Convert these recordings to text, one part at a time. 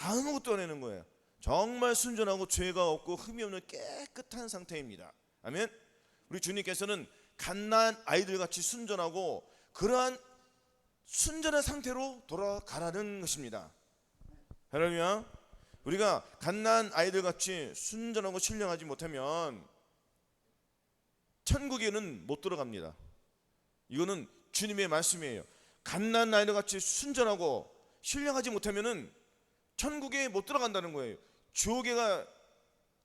아무것도 안 하는 거예요. 정말 순전하고 죄가 없고 흠이 없는 깨끗한 상태입니다. 아멘. 우리 주님께서는 갓난 아이들같이 순전하고 그러한 순전한 상태로 돌아가라는 것입니다. 할렐루야. 우리가 갓난 아이들같이 순전하고 신령하지 못하면 천국에는 못 들어갑니다. 이거는 주님의 말씀이에요. 갓난 아이들같이 순전하고 신령하지 못하면 천국에 못 들어간다는 거예요. 지옥에가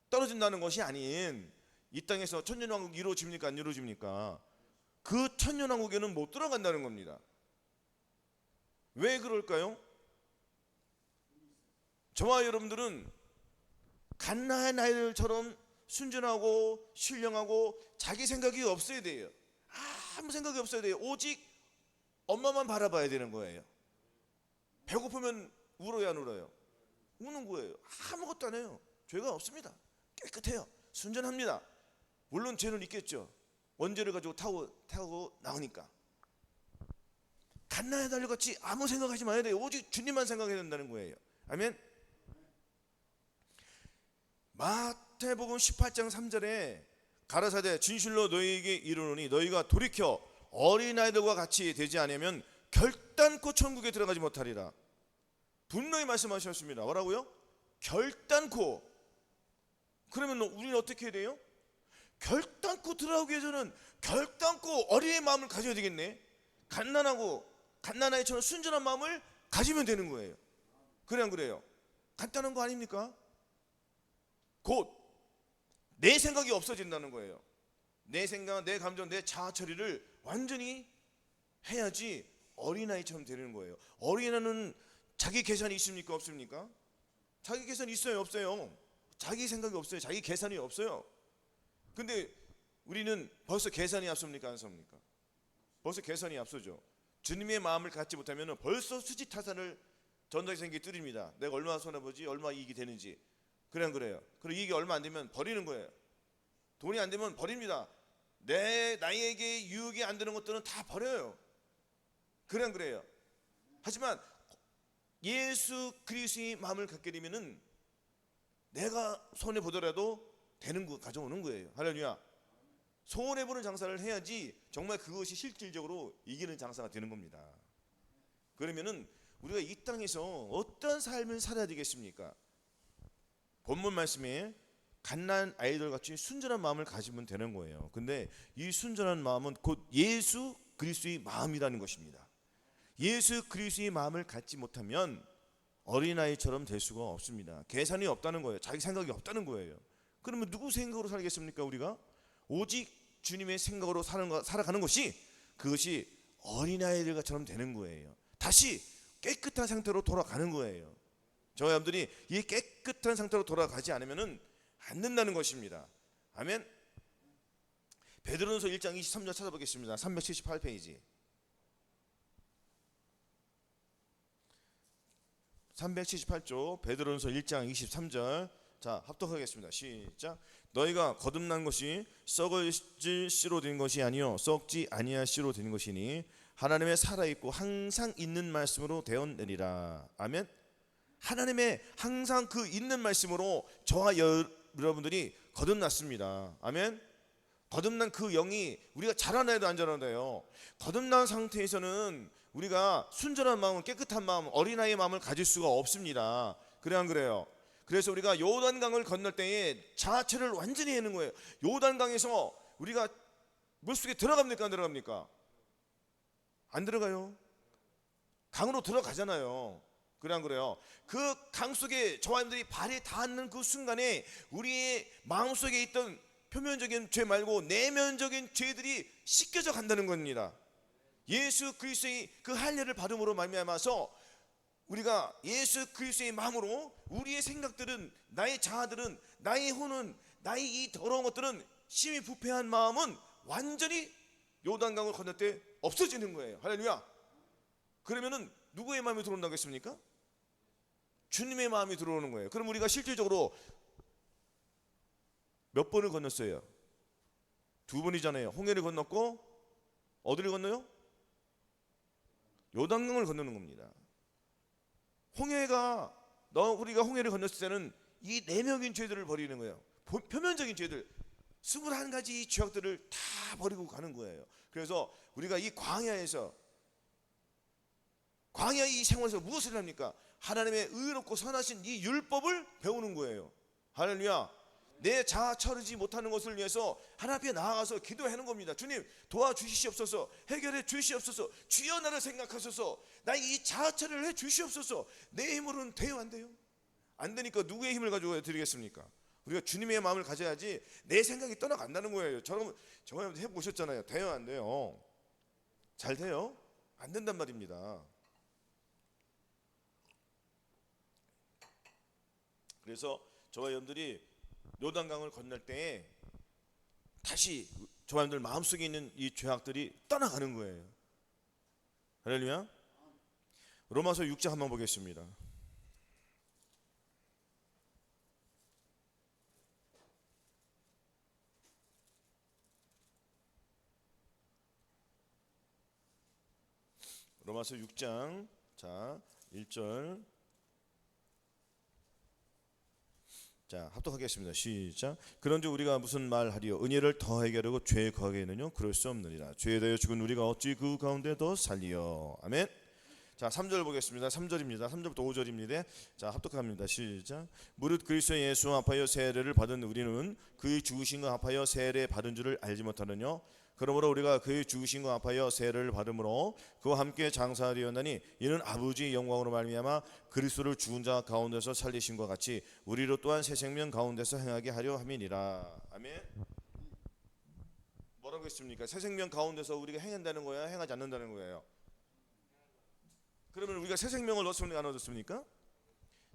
떨어진다는 것이 아닌 이 땅에서 천년왕국 이루어집니까 안 이루어집니까? 그 천년왕국에는 못 들어간다는 겁니다. 왜 그럴까요? 저와 여러분들은 갓난 아이들처럼 순전하고 신령하고 자기 생각이 없어야 돼요. 아무 생각이 없어야 돼요. 오직 엄마만 바라봐야 되는 거예요. 배고프면 울어야 안 울어요? 우는 거예요. 아무것도 안 해요. 죄가 없습니다. 깨끗해요. 순전합니다. 물론 죄는 있겠죠. 원죄를 가지고 타고 나오니까. 갓난 아이들같이 아무 생각하지 마야 돼요. 오직 주님만 생각해야 된다는 거예요. 아멘. 마태복음 18장 3절에 가라사대 진실로 너희에게 이르노니 너희가 돌이켜 어린아이들과 같이 되지 않으면 결단코 천국에 들어가지 못하리라. 분명히 말씀하셨습니다. 뭐라고요? 결단코. 그러면 우리는 어떻게 해야 돼요? 결단코 들어가기 위해서는 결단코 어린의 마음을 가져야 되겠네. 갓난아이처럼 순전한 마음을 가지면 되는 거예요. 그래 안 그래요? 간단한 거 아닙니까? 곧 내 생각이 없어진다는 거예요. 내 생각, 내 감정, 내 자아 처리를 완전히 해야지 어린아이처럼 되는 거예요. 어린아이는 자기 계산이 있습니까 없습니까? 자기 계산이 있어요 없어요? 자기 생각이 없어요. 자기 계산이 없어요. 근데 우리는 벌써 계산이 앞섭니까 안 섭니까? 벌써 계산이 앞서죠. 주님의 마음을 갖지 못하면 벌써 수지타산을 전자기생기 뚫립니다. 내가 얼마나 손해보지, 얼마 이익이 되는지. 그래 안 그래요? 그리고 이익이 얼마 안 되면 버리는 거예요. 돈이 안 되면 버립니다. 나에게 유익이 안 되는 것들은 다 버려요. 그래 안 그래요? 하지만 예수 그리스도의 마음을 갖게 되면은 내가 손해 보더라도 되는 거 가져오는 거예요. 할렐루야. 손해 보는 장사를 해야지 정말 그것이 실질적으로 이기는 장사가 되는 겁니다. 그러면은 우리가 이 땅에서 어떤 삶을 살아야 되겠습니까? 본문 말씀에 갓난 아이들같이 순전한 마음을 가지면 되는 거예요. 근데 이 순전한 마음은 곧 예수 그리스도의 마음이라는 것입니다. 예수 그리스도의 마음을 갖지 못하면 어린아이처럼 될 수가 없습니다. 계산이 없다는 거예요. 자기 생각이 없다는 거예요. 그러면 누구 생각으로 살겠습니까? 우리가 오직 주님의 생각으로 살아가는 것이 그것이 어린아이들처럼 되는 거예요. 다시 깨끗한 상태로 돌아가는 거예요. 저와 여러분들이 이 깨끗한 상태로 돌아가지 않으면 안 된다는 것입니다. 아멘. 베드로전서 1장 23절 찾아보겠습니다. 378페이지 378쪽 베드로전서 1장 23절. 자, 합독하겠습니다. 시작. 너희가 거듭난 것이 썩어질 씨로 된 것이 아니요 썩지 아니할 씨로 된 것이니 하나님의 살아있고 항상 있는 말씀으로 되었느니라. 아멘. 하나님의 항상 그 있는 말씀으로 저와 여러분들이 거듭났습니다. 아멘. 거듭난 그 영이 우리가 자라나 해도 안 자라나요. 거듭난 상태에서는 우리가 순전한 마음, 깨끗한 마음, 어린아이의 마음을 가질 수가 없습니다. 그래 안 그래요? 그래서 우리가 요단강을 건널 때에 자아체를 완전히 하는 거예요. 요단강에서 우리가 물속에 들어갑니까 안 들어갑니까? 안 들어가요. 강으로 들어가잖아요. 그래 안 그래요? 그 강 속에 저와 여러분들이 발이 닿는 그 순간에 우리의 마음속에 있던 표면적인 죄 말고 내면적인 죄들이 씻겨져 간다는 겁니다. 예수 그리스도의 그 할례를 받음으로 말미암아서 우리가 예수 그리스도의 마음으로 우리의 생각들은, 나의 자아들은, 나의 혼은, 나의 이 더러운 것들은, 심히 부패한 마음은 완전히 요단강을 건널 때 없어지는 거예요. 할렐루야. 그러면은 누구의 마음이 들어온다고 했습니까? 주님의 마음이 들어오는 거예요. 그럼 우리가 실질적으로 몇 번을 건넜어요? 2번이잖아요. 홍해를 건넜고 어디를 건너요? 요단강을 건너는 겁니다. 홍해가 우리가 홍해를 건넜을 때는 이 내면적인 죄들을 버리는 거예요. 표면적인 죄들 21가지 죄악들을 다 버리고 가는 거예요. 그래서 우리가 이 광야의 이 생활에서 무엇을 합니까? 하나님의 의롭고 선하신 이 율법을 배우는 거예요. 할렐루야. 내 자아 처리지 못하는 것을 위해서 하나님 앞에 나아가서 기도하는 겁니다. 주님 도와주시옵소서, 해결해 주시옵소서, 주여 나를 생각하소서, 나의 이 자아 처리를 해 주시옵소서. 내 힘으로는 돼요, 안 돼요? 안 되니까 누구의 힘을 가지고 드리겠습니까? 우리가 주님의 마음을 가져야지 내 생각이 떠나간다는 거예요. 저는 해보셨잖아요. 돼요, 안 돼요? 잘 돼요? 안 된단 말입니다. 그래서 저와 여러분들이 요단강을 건널 때 다시 저와 여러분들 마음속에 있는 이 죄악들이 떠나가는 거예요. 할렐루야. 로마서 6장 한번 보겠습니다. 로마서 6장 자 1절 자 합독하겠습니다. 시작. 그런즉 우리가 무슨 말하리요? 은혜를 더하게 하려고 죄에 거하게 하느냐? 그럴 수 없느니라. 죄에 대하여 죽은 우리가 어찌 그 가운데 더 살리요? 아멘. 자 3절 보겠습니다. 3절입니다. 3절부터 5절입니다. 자 합독합니다. 시작. 무릇 그리스도 예수 합하여 세례를 받은 우리는 그의 죽으심과 합하여 세례 받은 줄을 알지 못하느냐? 그러므로 우리가 그의 죽으심과 합하여 세례를 받음으로 그와 함께 장사하리었나니 이는 아버지의 영광으로 말미암아 그리스도를 죽은 자 가운데서 살리심과 같이 우리로 또한 새 생명 가운데서 행하게 하려 함이니라. 아멘. 뭐라고 했습니까? 새 생명 가운데서 우리가 행한다는 거야, 행하지 않는다는 거예요? 그러면 우리가 새 생명을 얻었습니까, 안 얻었습니까?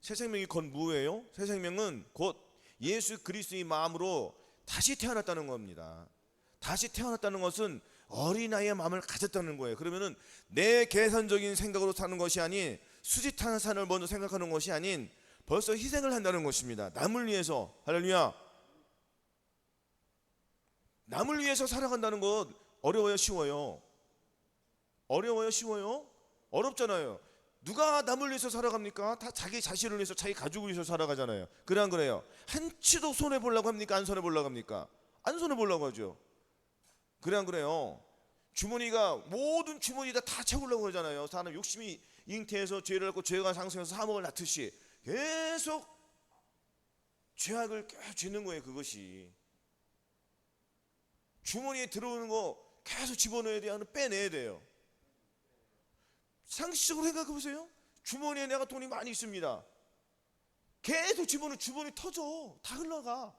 새 생명이 곧 뭐예요? 새 생명은 곧 예수 그리스도의 마음으로 다시 태어났다는 겁니다. 다시 태어났다는 것은 어린아이의 마음을 가졌다는 거예요. 그러면은 내 계산적인 생각으로 사는 것이 아닌 수지타는 산을 먼저 생각하는 것이 아닌 벌써 희생을 한다는 것입니다. 남을 위해서. 할렐루야. 남을 위해서 살아간다는 것 어려워요, 쉬워요? 어려워요, 쉬워요? 어렵잖아요. 누가 남을 위해서 살아갑니까? 다 자기 자신을 위해서, 자기 가족을 위해서 살아가잖아요. 그래 안 그래요? 한치도 손해보려고 합니까? 안 손해보려고 합니까? 안 손해보려고 하죠. 그래 안 그래요? 주머니가 모든 주머니 다 채우려고 그러잖아요. 사람 욕심이 잉태해서 죄를 갖고 죄가 상승해서 사목을 낳듯이 계속 죄악을 짓는 거예요. 그것이 주머니에 들어오는 거 계속 집어넣어야 돼요? 빼내야 돼요? 상식적으로 생각해 보세요. 주머니에 내가 돈이 많이 있습니다. 계속 집어넣으면 주머니 터져. 다 흘러가.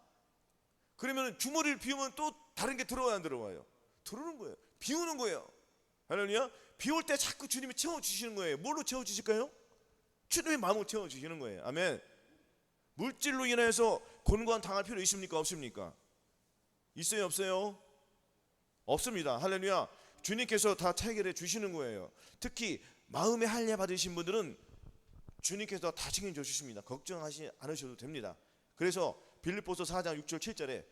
그러면 주머니를 비우면 또 다른 게 들어와요, 안 들어와요? 들어오는 거예요. 비우는 거예요. 할렐루야. 비울 때 자꾸 주님이 채워주시는 거예요. 뭘로 채워주실까요? 주님의 마음을 채워주시는 거예요. 아멘. 물질로 인해서 곤고한 당할 필요 있습니까? 없습니까? 있어요, 없어요? 없습니다. 할렐루야. 주님께서 다 해결해 주시는 거예요. 특히 마음에 할례 받으신 분들은 주님께서 다 책임져 주십니다. 걱정하지 않으셔도 됩니다. 그래서 빌립보서 4장 6절 7절에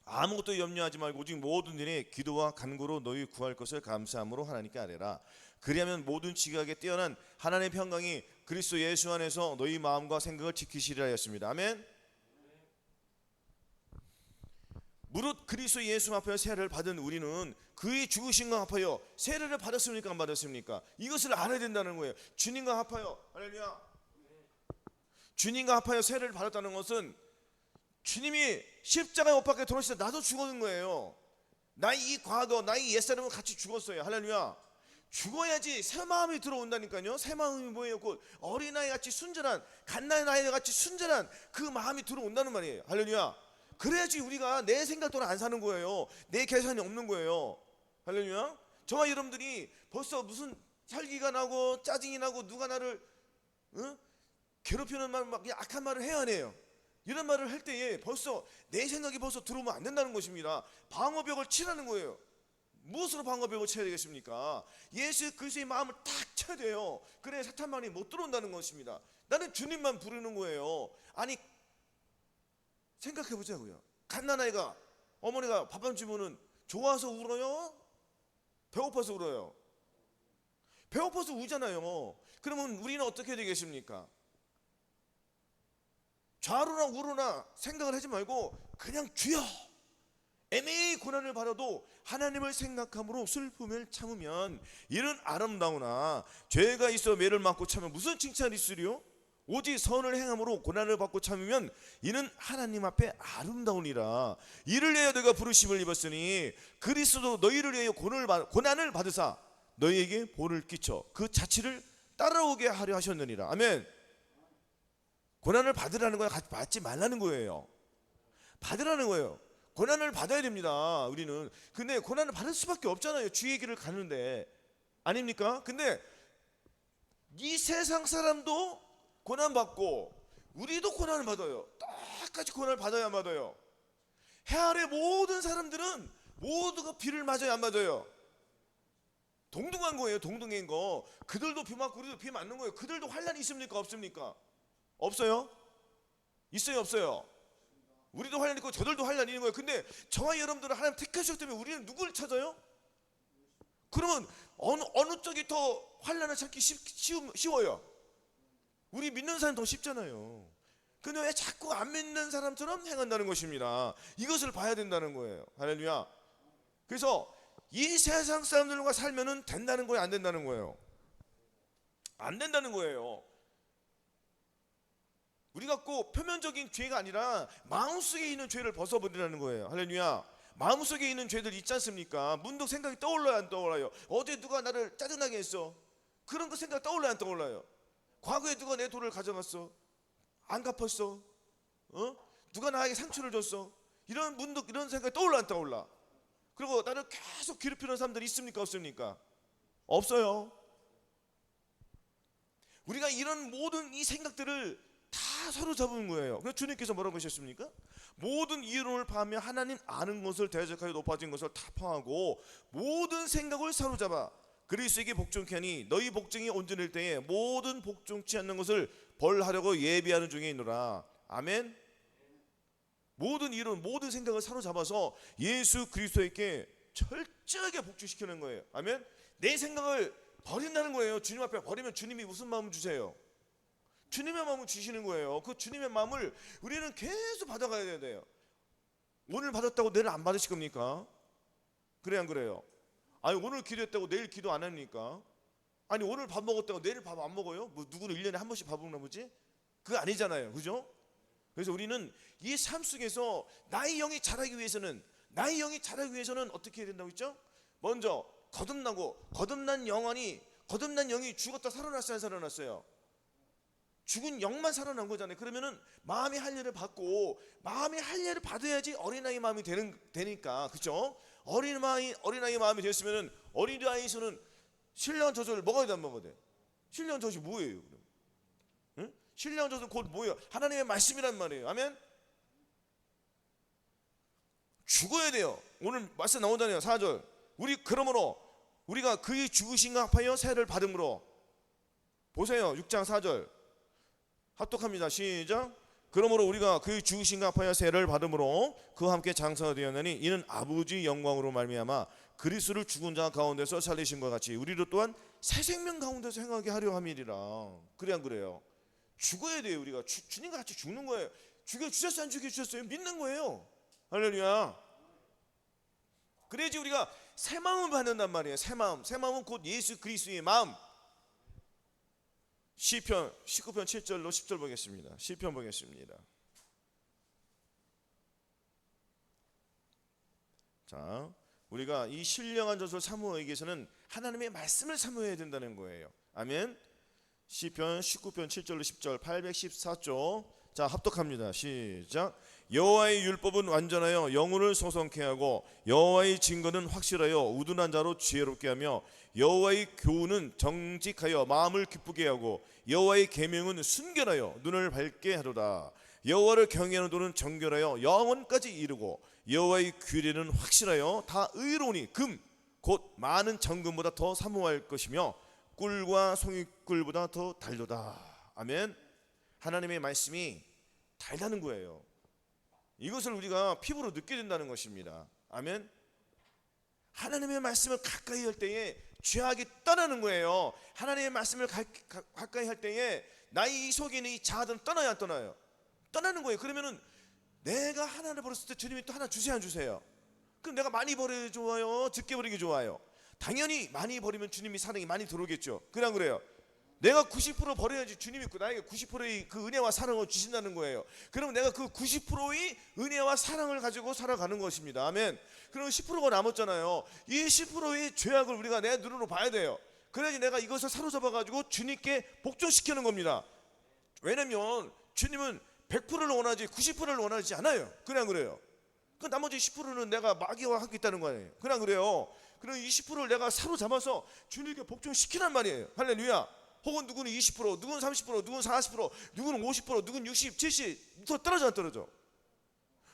아무것도 염려하지 말고 오직 모든 일에 기도와 간구로 너희 구할 것을 감사함으로 하나님께 아뢰라. 그리하면 모든 지각에 뛰어난 하나님의 평강이 그리스도 예수 안에서 너희 마음과 생각을 지키시리라 하였습니다. 아멘. 무릇 그리스도 예수 앞에 세례를 받은 우리는 그의 죽으심과 합하여 세례를 받았습니까, 안 받았습니까? 이것을 알아야 된다는 거예요. 주님과 합하여, 할렐루야. 주님과 합하여 세례를 받았다는 것은 주님이 십자가에 못 박혀 돌아오실 때 나도 죽었는 거예요. 나의 이 과거, 나의 옛사람은 같이 죽었어요. 할렐루야. 죽어야지 새 마음이 들어온다니까요. 새 마음이 뭐예요? 곧 어린아이 같이 순전한, 갓난아이 같이 순전한 그 마음이 들어온다는 말이에요. 할렐루야. 그래야지 우리가 내 생각대로 안 사는 거예요. 내 계산이 없는 거예요. 할렐루야. 저와 여러분들이 벌써 무슨 혈기가 나고 짜증이 나고 누가 나를 괴롭히는 말, 막 악한 말을 해야 하네요. 이런 말을 할 때에 벌써 내 생각이 벌써 들어오면 안 된다는 것입니다. 방어벽을 치라는 거예요. 무엇으로 방어벽을 쳐야 되겠습니까? 예수 그리스도의 마음을 딱 쳐야 돼요. 그래야 사탄만이 못 들어온다는 것입니다. 나는 주님만 부르는 거예요. 아니 생각해 보자고요. 갓난아이가 어머니가 밥 안 주면은 좋아서 울어요? 배고파서 울어요? 배고파서 우잖아요. 그러면 우리는 어떻게 되겠습니까? 좌로나 우로나 생각을 하지 말고 그냥 주여, 애매히 고난을 받아도 하나님을 생각함으로 슬픔을 참으면 이런 아름다우나 죄가 있어 매를 맞고 참으면 무슨 칭찬이 있으리요? 오직 선을 행함으로 고난을 받고 참으면 이는 하나님 앞에 아름다우니라. 이를 위하여 너희가 부르심을 입었으니 그리스도 너희를 위하여 고난을 받으사 너희에게 본을 끼쳐 그 자취를 따라오게 하려 하셨느니라. 아멘. 고난을 받으라는 거야, 받지 말라는 거예요. 받으라는 거예요. 고난을 받아야 됩니다, 우리는. 근데 고난을 받을 수밖에 없잖아요, 주의 길을 가는데. 아닙니까? 근데 이 세상 사람도 고난받고 우리도 고난을 받아요. 똑같이 고난을 받아야 안 받아요. 해 아래 모든 사람들은 모두가 비를 맞아야 안 맞아요. 동등한 거예요, 동등한 거. 그들도 비 맞고 우리도 비 맞는 거예요. 그들도 환난이 있습니까, 없습니까? 없어요? 있어요, 없어요? 우리도 환난 있고 저들도 환난이 있는 거예요. 근데 저와 여러분들은 하나님 택하셨기 때문에 우리는 누구를 찾아요? 그러면 어느 쪽이 더 환난을 찾기 쉬워요? 우리 믿는 사람 더 쉽잖아요. 근데 왜 자꾸 안 믿는 사람처럼 행한다는 것입니다. 이것을 봐야 된다는 거예요. 할렐루야. 그래서 이 세상 사람들과 살면은 된다는 거예요, 안 된다는 거예요? 안 된다는 거예요. 우리가 꼭 표면적인 죄가 아니라 마음속에 있는 죄를 벗어버리라는 거예요. 할렐루야. 마음속에 있는 죄들 있지 않습니까? 문득 생각이 떠올라요, 안 떠올라요? 어제 누가 나를 짜증나게 했어? 그런 거 생각 떠올라요, 안 떠올라요? 과거에 누가 내 돈을 가져갔어? 안 갚았어? 누가 나에게 상처를 줬어? 이런 문득 이런 생각이 떠올라, 안 떠올라? 그리고 나를 계속 괴롭히는 사람들이 있습니까, 없습니까? 없어요. 우리가 이런 모든 이 생각들을 다 사로잡은 거예요. 그래서 주님께서 뭐라고 하셨습니까? 모든 이론을 파하며 하나님 아는 것을 대적하여 높아진 것을 타파하고 모든 생각을 사로잡아 그리스도에게 복종케 하니 너희 복종이 온전할 때에 모든 복종치 않는 것을 벌하려고 예비하는 중에 있노라. 아멘. 모든 이론, 모든 생각을 사로잡아서 예수 그리스도에게 철저하게 복종시키는 거예요. 아멘. 내 생각을 버린다는 거예요. 주님 앞에 버리면 주님이 무슨 마음 주세요? 주님의 마음을 주시는 거예요. 그 주님의 마음을 우리는 계속 받아가야 돼요. 오늘 받았다고 내일 안 받으실 겁니까? 그래, 안 그래요? 아니, 오늘 기도했다고 내일 기도 안 합니까? 아니, 오늘 밥 먹었다고 내일 밥 안 먹어요? 뭐 누구는 1년에 한 번씩 밥을 먹나 보지? 그거 아니잖아요, 그죠? 그래서 우리는 이 삶 속에서 나의 영이 자라기 위해서는 어떻게 해야 된다고 했죠? 먼저 거듭난 영이 죽었다 살아났어요, 안 살아났어요? 죽은 영만 살아난 거잖아요. 그러면은 마음의 할례를 받고 마음의 할례를 받아야지 어린아이 마음이 되니까, 그렇죠? 어린아이 마음이 됐으면은 어린아이에서는 신령한 젖을 먹어야 돼, 안 먹어야 돼? 신령한 젖이 뭐예요? 응? 신령한 젖은 곧 뭐예요? 하나님의 말씀이란 말이에요. 아멘. 죽어야 돼요. 오늘 말씀 나오잖아요, 4절. 그러므로 우리가 그의 죽으심과 합하여 세를 받음으로, 보세요, 6장 4절 합독합니다. 시작. 그러므로 우리가 그의 죽으심과 합하여 세를 받음으로 그와 함께 장사가 되었느니 이는 아버지 영광으로 말미암아 그리스도를 죽은 자 가운데서 살리신 것 같이 우리도 또한 새 생명 가운데서 행하게 하려 함이리라. 그래, 안 그래요? 죽어야 돼요. 우리가 주님과 같이 죽는 거예요. 죽여주셨어요, 안 죽여주셨어요? 믿는 거예요. 할렐루야. 그래야지 우리가 새 마음을 받는단 말이에요. 새 마음은 곧 예수 그리스도의 마음. 시편 19편 7절로 10절 보겠습니다. 시편 보겠습니다. 자, 우리가 이 신령한 젖을 사모하기 위해서는 하나님의 말씀을 사모해야 된다는 거예요. 아멘. 시편 19편 7절로 10절 814조. 자, 합독합니다. 시작. 여호와의 율법은 완전하여 영혼을 소성케 하고 여호와의 증거는 확실하여 우둔한 자로 지혜롭게 하며 여호와의 교훈은 정직하여 마음을 기쁘게 하고 여호와의 계명은 순결하여 눈을 밝게 하도다. 여호와를 경외하는 도는 정결하여 영원까지 이르고 여호와의 규례는 확실하여 다 의로우니 금 곧 많은 정금보다 더 사모할 것이며 꿀과 송이꿀보다 더 달도다. 아멘. 하나님의 말씀이 달다는 거예요. 이것을 우리가 피부로 느끼게 된다는 것입니다. 아멘. 하나님의 말씀을 가까이 할 때에 죄악이 떠나는 거예요. 하나님의 말씀을 가까이 할 때에 나의 이 속에 있는 이 자아들은 떠나야 안 떠나요? 떠나는 거예요. 그러면은 내가 하나를 버렸을 때 주님이 또 하나 주세요, 안 주세요? 그럼 내가 많이 버려 좋아요, 적게 버리기 좋아요? 당연히 많이 버리면 주님이 사랑이 많이 들어오겠죠. 그냥 그래요. 내가 90% 버려야지 주님이 나에게 90%의 그 은혜와 사랑을 주신다는 거예요. 그러면 내가 그 90%의 은혜와 사랑을 가지고 살아가는 것입니다. 아멘. 그럼 10%가 남았잖아요. 이 10%의 죄악을 우리가 내 눈으로 봐야 돼요. 그래야지 내가 이것을 사로잡아 가지고 주님께 복종시키는 겁니다. 왜냐면 주님은 100%를 원하지 90%를 원하지 않아요. 그냥 그래요. 그 나머지 10%는 내가 마귀와 하겠다는 거예요. 그냥 그래요. 그럼 이 10%를 내가 사로잡아서 주님께 복종시키란 말이에요. 할렐루야. 혹은 누구는 20%, 누구는 30%, 누구는 40%, 누구는 50%, 누구는 60, 70 밑으로 떨어져 안 떨어져?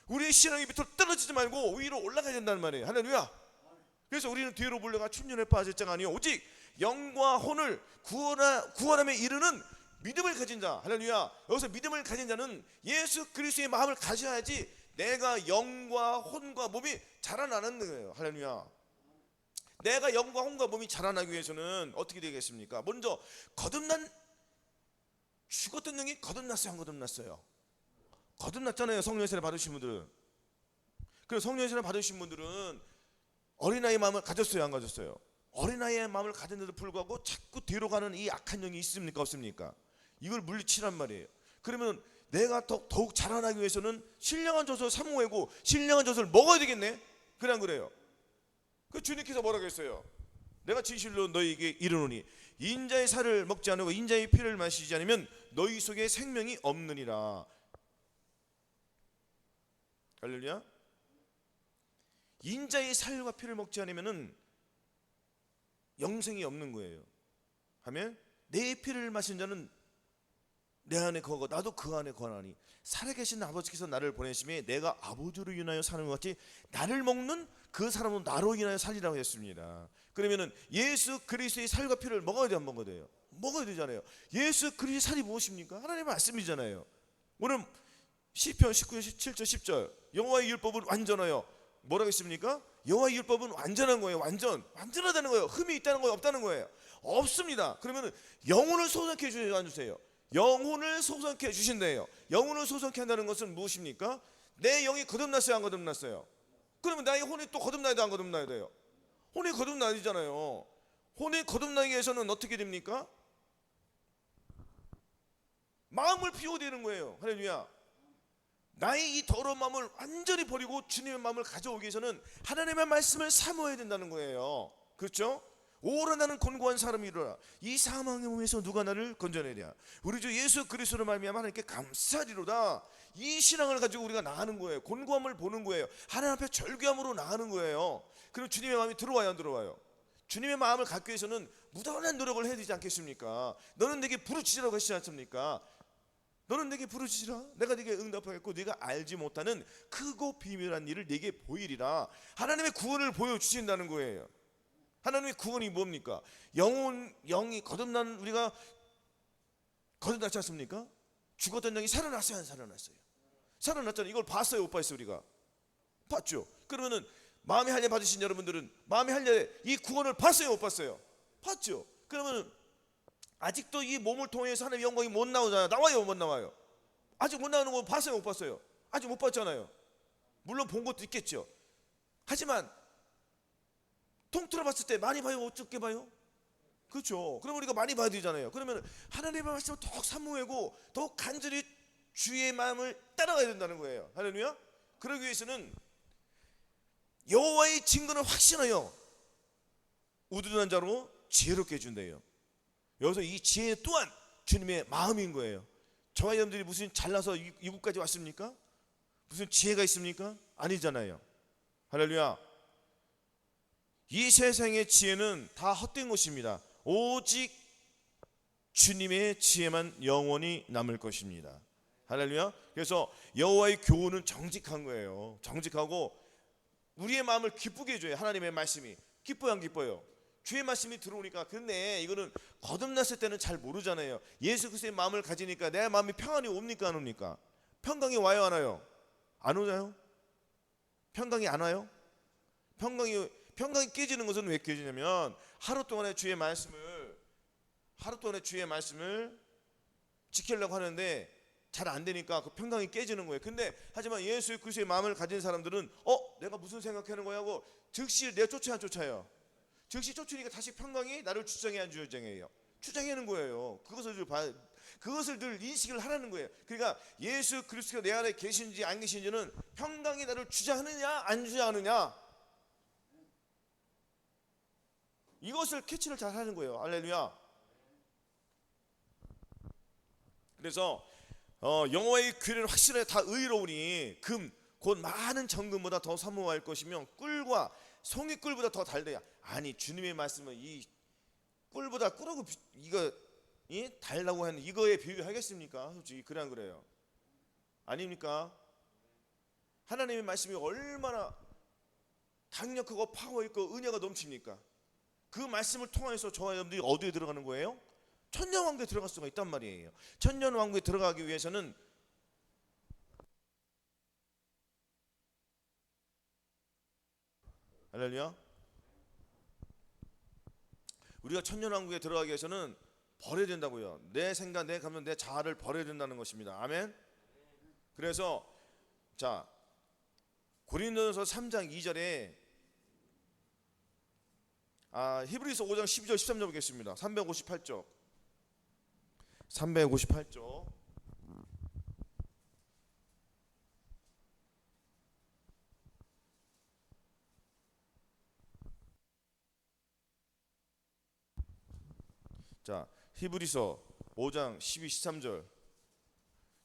우리의 신앙이 밑으로 떨어지지 말고 위로 올라가야 된다는 말이에요. 할렐루야. 그래서 우리는 뒤로 물려가 춘륜에 빠질 자가 아니요 오직 영과 혼을 구원함에 이르는 믿음을 가진 자. 할렐루야. 여기서 믿음을 가진 자는 예수 그리스도의 마음을 가져야지 내가 영과 혼과 몸이 자라나는 거예요. 할렐루야. 내가 영과 혼과 몸이 자라나기 위해서는 어떻게 되겠습니까? 먼저 죽었던 영이 거듭났어요, 안 거듭났어요? 거듭났잖아요. 성령 세례 받으신 분들은. 그래서 성령 세례 받으신 분들은 어린아이의 마음을 가졌어요, 안 가졌어요? 어린아이의 마음을 가졌는데도 불구하고 자꾸 뒤로 가는 이 악한 영이 있습니까, 없습니까? 이걸 물리치란 말이에요. 그러면 내가 더욱 자라나기 위해서는 신령한 젖을 사모하고 신령한 젖을 먹어야 되겠네. 그냥 그래요. 그 주님께서 뭐라고 했어요? 내가 진실로 너희에게 이르노니 인자의 살을 먹지 않고 인자의 피를 마시지 않으면 너희 속에 생명이 없느니라. 할렐루야. 인자의 살과 피를 먹지 않으면은 영생이 없는 거예요. 하면 내 피를 마신 자는 내 안에 거하고 나도 그 안에 거하나니 살아계신 아버지께서 나를 보내심에 내가 아버지로 인하여 사는 것 같이 나를 먹는 그 사람은 나로 인하여 살리라고 했습니다. 그러면은 예수 그리스도의 살과 피를 먹어야 돼, 안 먹어야 돼요? 먹어야 되잖아요. 예수 그리스도의 살이 무엇입니까? 하나님의 말씀이잖아요. 오늘 시편 19편 17절 10절 여호와의 율법은 완전하여 뭐라고 했습니까? 여호와의 율법은 완전한 거예요. 완전하다는 거예요. 흠이 있다는 거예요, 없다는 거예요? 없습니다. 그러면은 영혼을 소생케 해주세요, 안 주세요? 영혼을 소생케 해주신대요. 영혼을 소생케 한다는 것은 무엇입니까? 내 영이 거듭났어요, 안 거듭났어요? 그러면 나의 혼이 또 거듭나야 돼, 안 거듭나야 돼요? 혼이 거듭나야 되잖아요. 혼이 거듭나기 위해서는 어떻게 됩니까? 마음을 비워야 되는 거예요. 할렐루야. 나의 이 더러운 마음을 완전히 버리고 주님의 마음을 가져오기 위해서는 하나님의 말씀을 사모해야 된다는 거예요. 그렇죠? 오라 나는 곤고한 사람이로라. 이 사망의 몸에서 누가 나를 건져내랴. 우리 주 예수 그리스도로 말미암아 하나님께 감사리로다. 이 신앙을 가지고 우리가 나가는 거예요. 곤고함을 보는 거예요. 하나님 앞에 절규함으로 나가는 거예요. 그럼 주님의 마음이 들어와요, 안 들어와요? 주님의 마음을 갖기 위해서는 무던한 노력을 해야 되지 않겠습니까? 너는 내게 부르짖으라고 하시지 않습니까? 너는 내게 부르짖으라. 내가 네게 응답하겠고 네가 알지 못하는 크고 비밀한 일을 네게 보이리라. 하나님의 구원을 보여주신다는 거예요. 하나님의 구원이 뭡니까? 영이 거듭난 우리가 거듭났지 않습니까? 죽었던 영이 살아났어요, 안 살아났어요? 살아났잖아요. 이걸 봤어요, 못 봤어요? 우리가 봤죠. 그러면은 마음의 할례 받으신 여러분들은 마음의 할례 이 구원을 봤어요, 못 봤어요? 봤죠. 그러면은 아직도 이 몸을 통해서 하나님의 영광이 못 나오잖아요. 나와요, 못 나와요? 아직 못 나오는 거 봤어요, 못 봤어요? 아직 못 봤잖아요. 물론 본 것도 있겠죠. 하지만 통틀어 봤을 때 많이 봐요, 어떻게 봐요? 그렇죠. 그럼 우리가 많이 봐야 되잖아요. 그러면 하나님의 말씀을 더욱 사모하고 더욱 간절히 주의 마음을 따라가야 된다는 거예요. 할렐루야. 그러기 위해서는 여호와의 증거는 확신하여 우둔한 자로 지혜롭게 해준대요. 여기서 이 지혜 또한 주님의 마음인 거예요. 저와 여러분들이 무슨 잘나서 이곳까지 왔습니까? 무슨 지혜가 있습니까? 아니잖아요. 할렐루야. 이 세상의 지혜는 다 헛된 것입니다. 오직 주님의 지혜만 영원히 남을 것입니다. 할렐루야. 그래서 여호와의 교훈은 정직한 거예요. 정직하고 우리의 마음을 기쁘게 해줘요. 하나님의 말씀이 기뻐요, 안 기뻐요? 주의 말씀이 들어오니까. 근데 이거는 거듭났을 때는 잘 모르잖아요. 예수 그리스도의 마음을 가지니까 내 마음이 평안이 옵니까, 안 옵니까? 평강이 와요, 안 와요? 안 오나요? 평강이 안 와요? 평강이 깨지는 것은 왜 깨지냐면 하루 동안에 주의 말씀을 지키려고 하는데 잘 안 되니까 그 평강이 깨지는 거예요. 근데 하지만 예수 그리스도의 마음을 가진 사람들은 내가 무슨 생각하는 거야 하고 즉시 내쫓아야 안 쫓아요. 즉시 쫓으니까 다시 평강이 나를 주장해 안 주장해요. 주장하는 거예요. 그것을 늘 인식을 하라는 거예요. 그러니까 예수 그리스도가 내 안에 계신지 안 계신지는 평강이 나를 주장하느냐 안 주장하느냐, 이것을 캐치를 잘 하는 거예요. 할렐루야. 그래서 여호와의 규례는 확실하게 다 의로우니 금 곧 많은 정금보다 더 사모할 것이며 꿀과 송이꿀보다 더 달대야. 아니 주님의 말씀은 이 꿀보다 꿀하고 이거 달라고 하는 이거에 비유하겠습니까? 솔직히 그래 안 그래요? 아닙니까? 하나님의 말씀이 얼마나 강력하고 파워 있고 은혜가 넘칩니까? 그 말씀을 통해서 저와 여러분들이 어디에 들어가는 거예요? 천년왕국에 들어갈 수가 있단 말이에요. 천년왕국에 들어가기 위해서는 할렐루야. 우리가 천년왕국에 들어가기 위해서는 버려야 된다고요. 내 생각, 내 감정, 내 자아를 버려야 된다는 것입니다. 아멘. 그래서 자 고린도전서 3장 2절에 히브리서 5장 12절 13절 보겠습니다. 358쪽 358쪽 자 히브리서 5장 12, 13절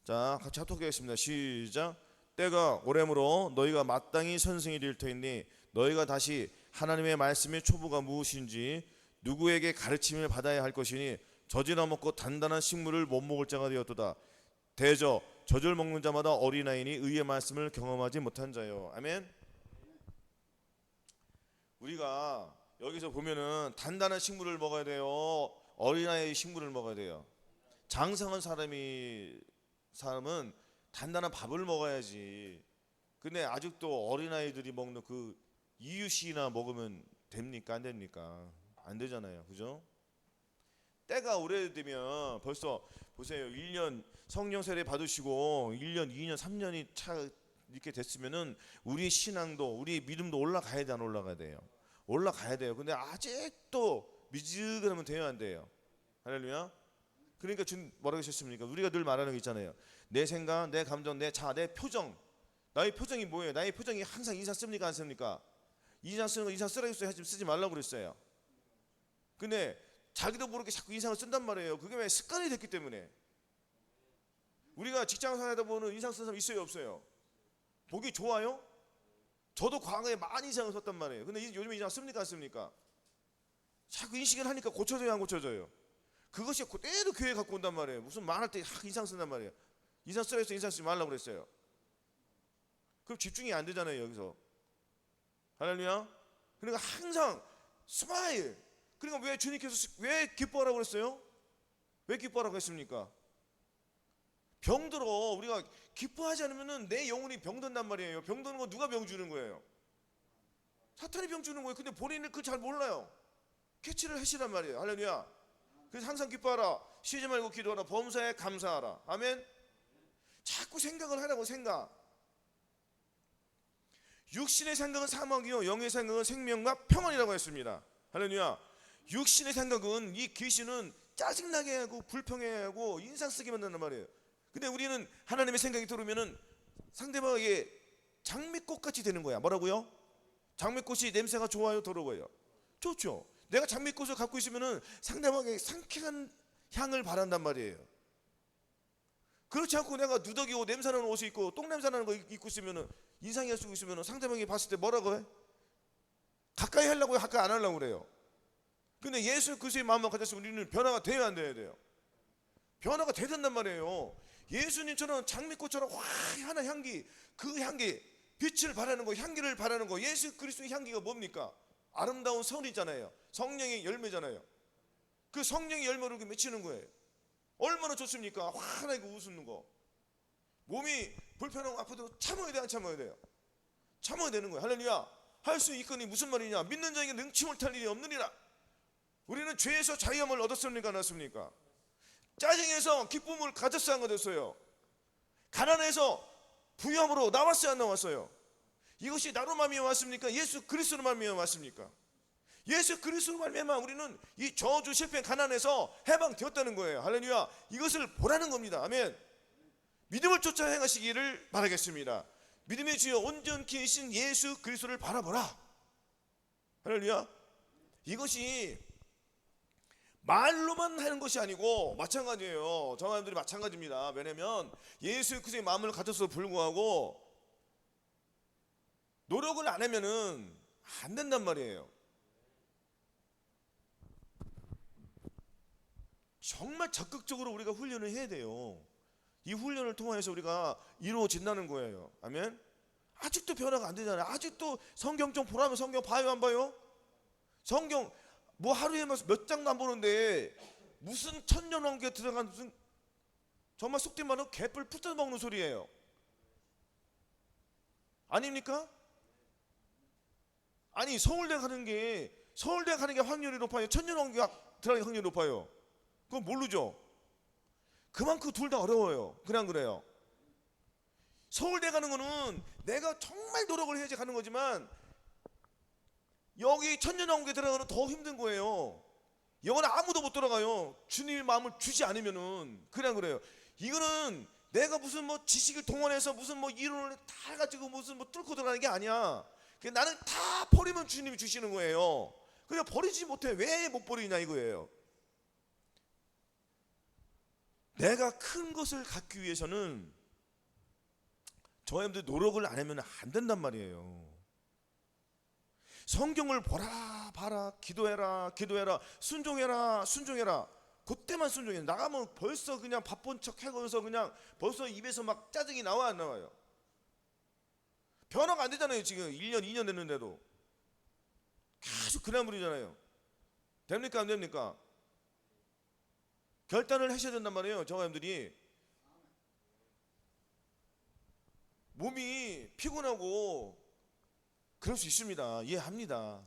자 같이 합독하겠습니다. 시작. 때가 오래므로 너희가 마땅히 선생이 될 터이니 너희가 다시 하나님의 말씀의 초보가 무엇인지 누구에게 가르침을 받아야 할 것이니 젖이나 먹고 단단한 식물을 못 먹을 자가 되었도다. 대저 젖을 먹는 자마다 어린아이니 의의 말씀을 경험하지 못한 자요. 아멘. 우리가 여기서 보면은 단단한 식물을 먹어야 돼요, 어린아이의 식물을 먹어야 돼요. 장성한 사람은 단단한 밥을 먹어야지. 근데 아직도 어린아이들이 먹는 그 이유식이나 먹으면 됩니까? 안 됩니까? 안 되잖아요. 그죠? 때가 오래되면 벌써 보세요. 1년 성령 세례 받으시고 1년, 2년, 3년이 차 이렇게 됐으면은 우리 신앙도 우리 믿음도 올라가야 돼, 안 올라가야 돼요? 올라가야 돼요. 근데 아직도 미지근하면 돼요, 안 돼요? 할렐루야. 그러니까 주님 뭐라고 하셨습니까? 우리가 늘 말하는 거 있잖아요. 내 생각, 내 감정, 내 자아, 내 표정. 나의 표정이 뭐예요? 나의 표정이 항상 인상 씁니까, 안 씁니까? 인상 쓰는 거 인상 쓰라고 했어요. 쓰지 말라고 그랬어요. 근데 자기도 모르게 자꾸 인상을 쓴단 말이에요. 그게 왜 습관이 됐기 때문에. 우리가 직장 생활하다 보면 인상 쓰는 사람 있어요, 없어요? 보기 좋아요? 저도 과거에 많이 인상을 썼단 말이에요. 근데 요즘에 인상 씁니까, 안 씁니까? 자꾸 인식을 하니까 고쳐져요, 안 고쳐져요? 그것이 그대로 교회에 갖고 온단 말이에요. 무슨 말할 때 인상 쓴단 말이에요. 인상 쓰라 해서 인상 쓰지 말라고 그랬어요. 그럼 집중이 안 되잖아요, 여기서. 할렐루야. 그러니까 항상 스마일. 그러니까 왜 주님께서 왜 기뻐하라고 그랬어요? 왜 기뻐하라고 했습니까? 병들어. 우리가 기뻐하지 않으면 내 영혼이 병든단 말이에요. 병드는 거 누가 병 주는 거예요? 사탄이 병 주는 거예요. 근데 본인은 그거 잘 몰라요. 캐치를 하시란 말이에요. 할렐루야. 그래서 항상 기뻐하라. 쉬지 말고 기도하라. 범사에 감사하라. 아멘. 자꾸 생각을 하라고. 생각. 육신의 생각은 사망이요 영의 생각은 생명과 평안이라고 했습니다. 할렐루야. 육신의 생각은 이 귀신은 짜증나게 하고 불평해 하고 인상 쓰게 만든단 말이에요. 근데 우리는 하나님의 생각이 들어오면은 상대방에게 장미꽃같이 되는 거야. 뭐라고요? 장미꽃이 냄새가 좋아요, 더러워요? 좋죠. 내가 장미꽃을 갖고 있으면은 상대방에게 상쾌한 향을 바란단 말이에요. 그렇지 않고 내가 누더기고 냄새나는 옷을 입고 똥냄새나는 거 입고 있으면은 인상이 쓰고 있으면은 상대방이 봤을 때 뭐라고 해? 가까이 하려고 해, 가까이 안 하려고 그래요. 근데 예수 그리스도의 마음만 가졌으면 우리는 변화가 돼야 안 돼야 돼요? 변화가 돼야 된단 말이에요. 예수님처럼 장미꽃처럼 화한 향기, 그 향기, 빛을 바라는 거, 향기를 바라는 거. 예수 그리스도의 향기가 뭡니까? 아름다운 선이잖아요. 성령의 열매잖아요. 그 성령의 열매로 맺히는 거예요. 얼마나 좋습니까? 환하게 웃는 거. 몸이 불편하고 아파도 참아야 돼, 안 참아야 돼요? 참아야 되는 거예요. 할렐루야. 할 수 있거니 무슨 말이냐? 믿는 자에게 능치 못할 일이 없느니라. 우리는 죄에서 자유함을 얻었습니까, 안 얻었습니까? 짜증에서 기쁨을 가졌어야 안 얻었어요? 가난해서 부유함으로 나왔어요, 안 나왔어요? 이것이 나로 말미암아 왔습니까? 예수 그리스도로 말미암아 왔습니까? 예수 그리스도로 말미암아 우리는 이 저주, 실패, 가난에서 해방되었다는 거예요. 할렐루야. 이것을 보라는 겁니다. 아멘. 믿음을 쫓아 행하시기를 바라겠습니다. 믿음의 주여 온전케 하신 예수 그리스도를 바라보라. 할렐루야. 이것이 말로만 하는 것이 아니고 마찬가지예요. 저와 여러분들이 마찬가지입니다. 왜냐하면 예수 그리스도의 마음을 가졌어도 불구하고 노력을 안 하면은 안 된단 말이에요. 정말 적극적으로 우리가 훈련을 해야 돼요. 이 훈련을 통해서 우리가 이루어진다는 거예요. 아멘. 아직도 변화가 안 되잖아요. 아직도 성경 좀 보라면 성경 봐요, 안 봐요? 성경 뭐 하루에 몇 장도 안 보는데 무슨 천년왕국에 들어간 무슨 정말 속된 말로 개뿔 풀 먹는 소리예요. 아닙니까? 아니 서울대 가는 게 확률이 높아요? 천년왕국에 들어가는 확률이 높아요? 그건 모르죠. 그만큼 둘 다 어려워요. 그냥 그래요. 서울대 가는 거는 내가 정말 노력을 해야지 가는 거지만 여기 천년왕국에 들어가는 더 힘든 거예요. 영어는 아무도 못 들어가요. 주님의 마음을 주지 않으면은. 그냥 그래요. 이거는 내가 무슨 뭐 지식을 동원해서 무슨 뭐 이론을 다 가지고 무슨 뭐 뚫고 들어가는 게 아니야. 나는 다 버리면 주님이 주시는 거예요. 그냥 버리지 못해. 왜 못 버리냐 이거예요. 내가 큰 것을 갖기 위해서는 저희들 노력을 안 하면 안 된단 말이에요. 성경을 보라 봐라, 기도해라 순종해라 그때만 순종해. 나가면 벌써 그냥 바쁜 척 해서 그냥 벌써 입에서 막 짜증이 나와 안 나와요? 변화가 안 되잖아요. 지금 1년 2년 됐는데도 계속 그냥 부리잖아요. 됩니까 안 됩니까? 결단을 하셔야 된단 말이에요. 저와 여러분들이 몸이 피곤하고 그럴 수 있습니다. 이해합니다.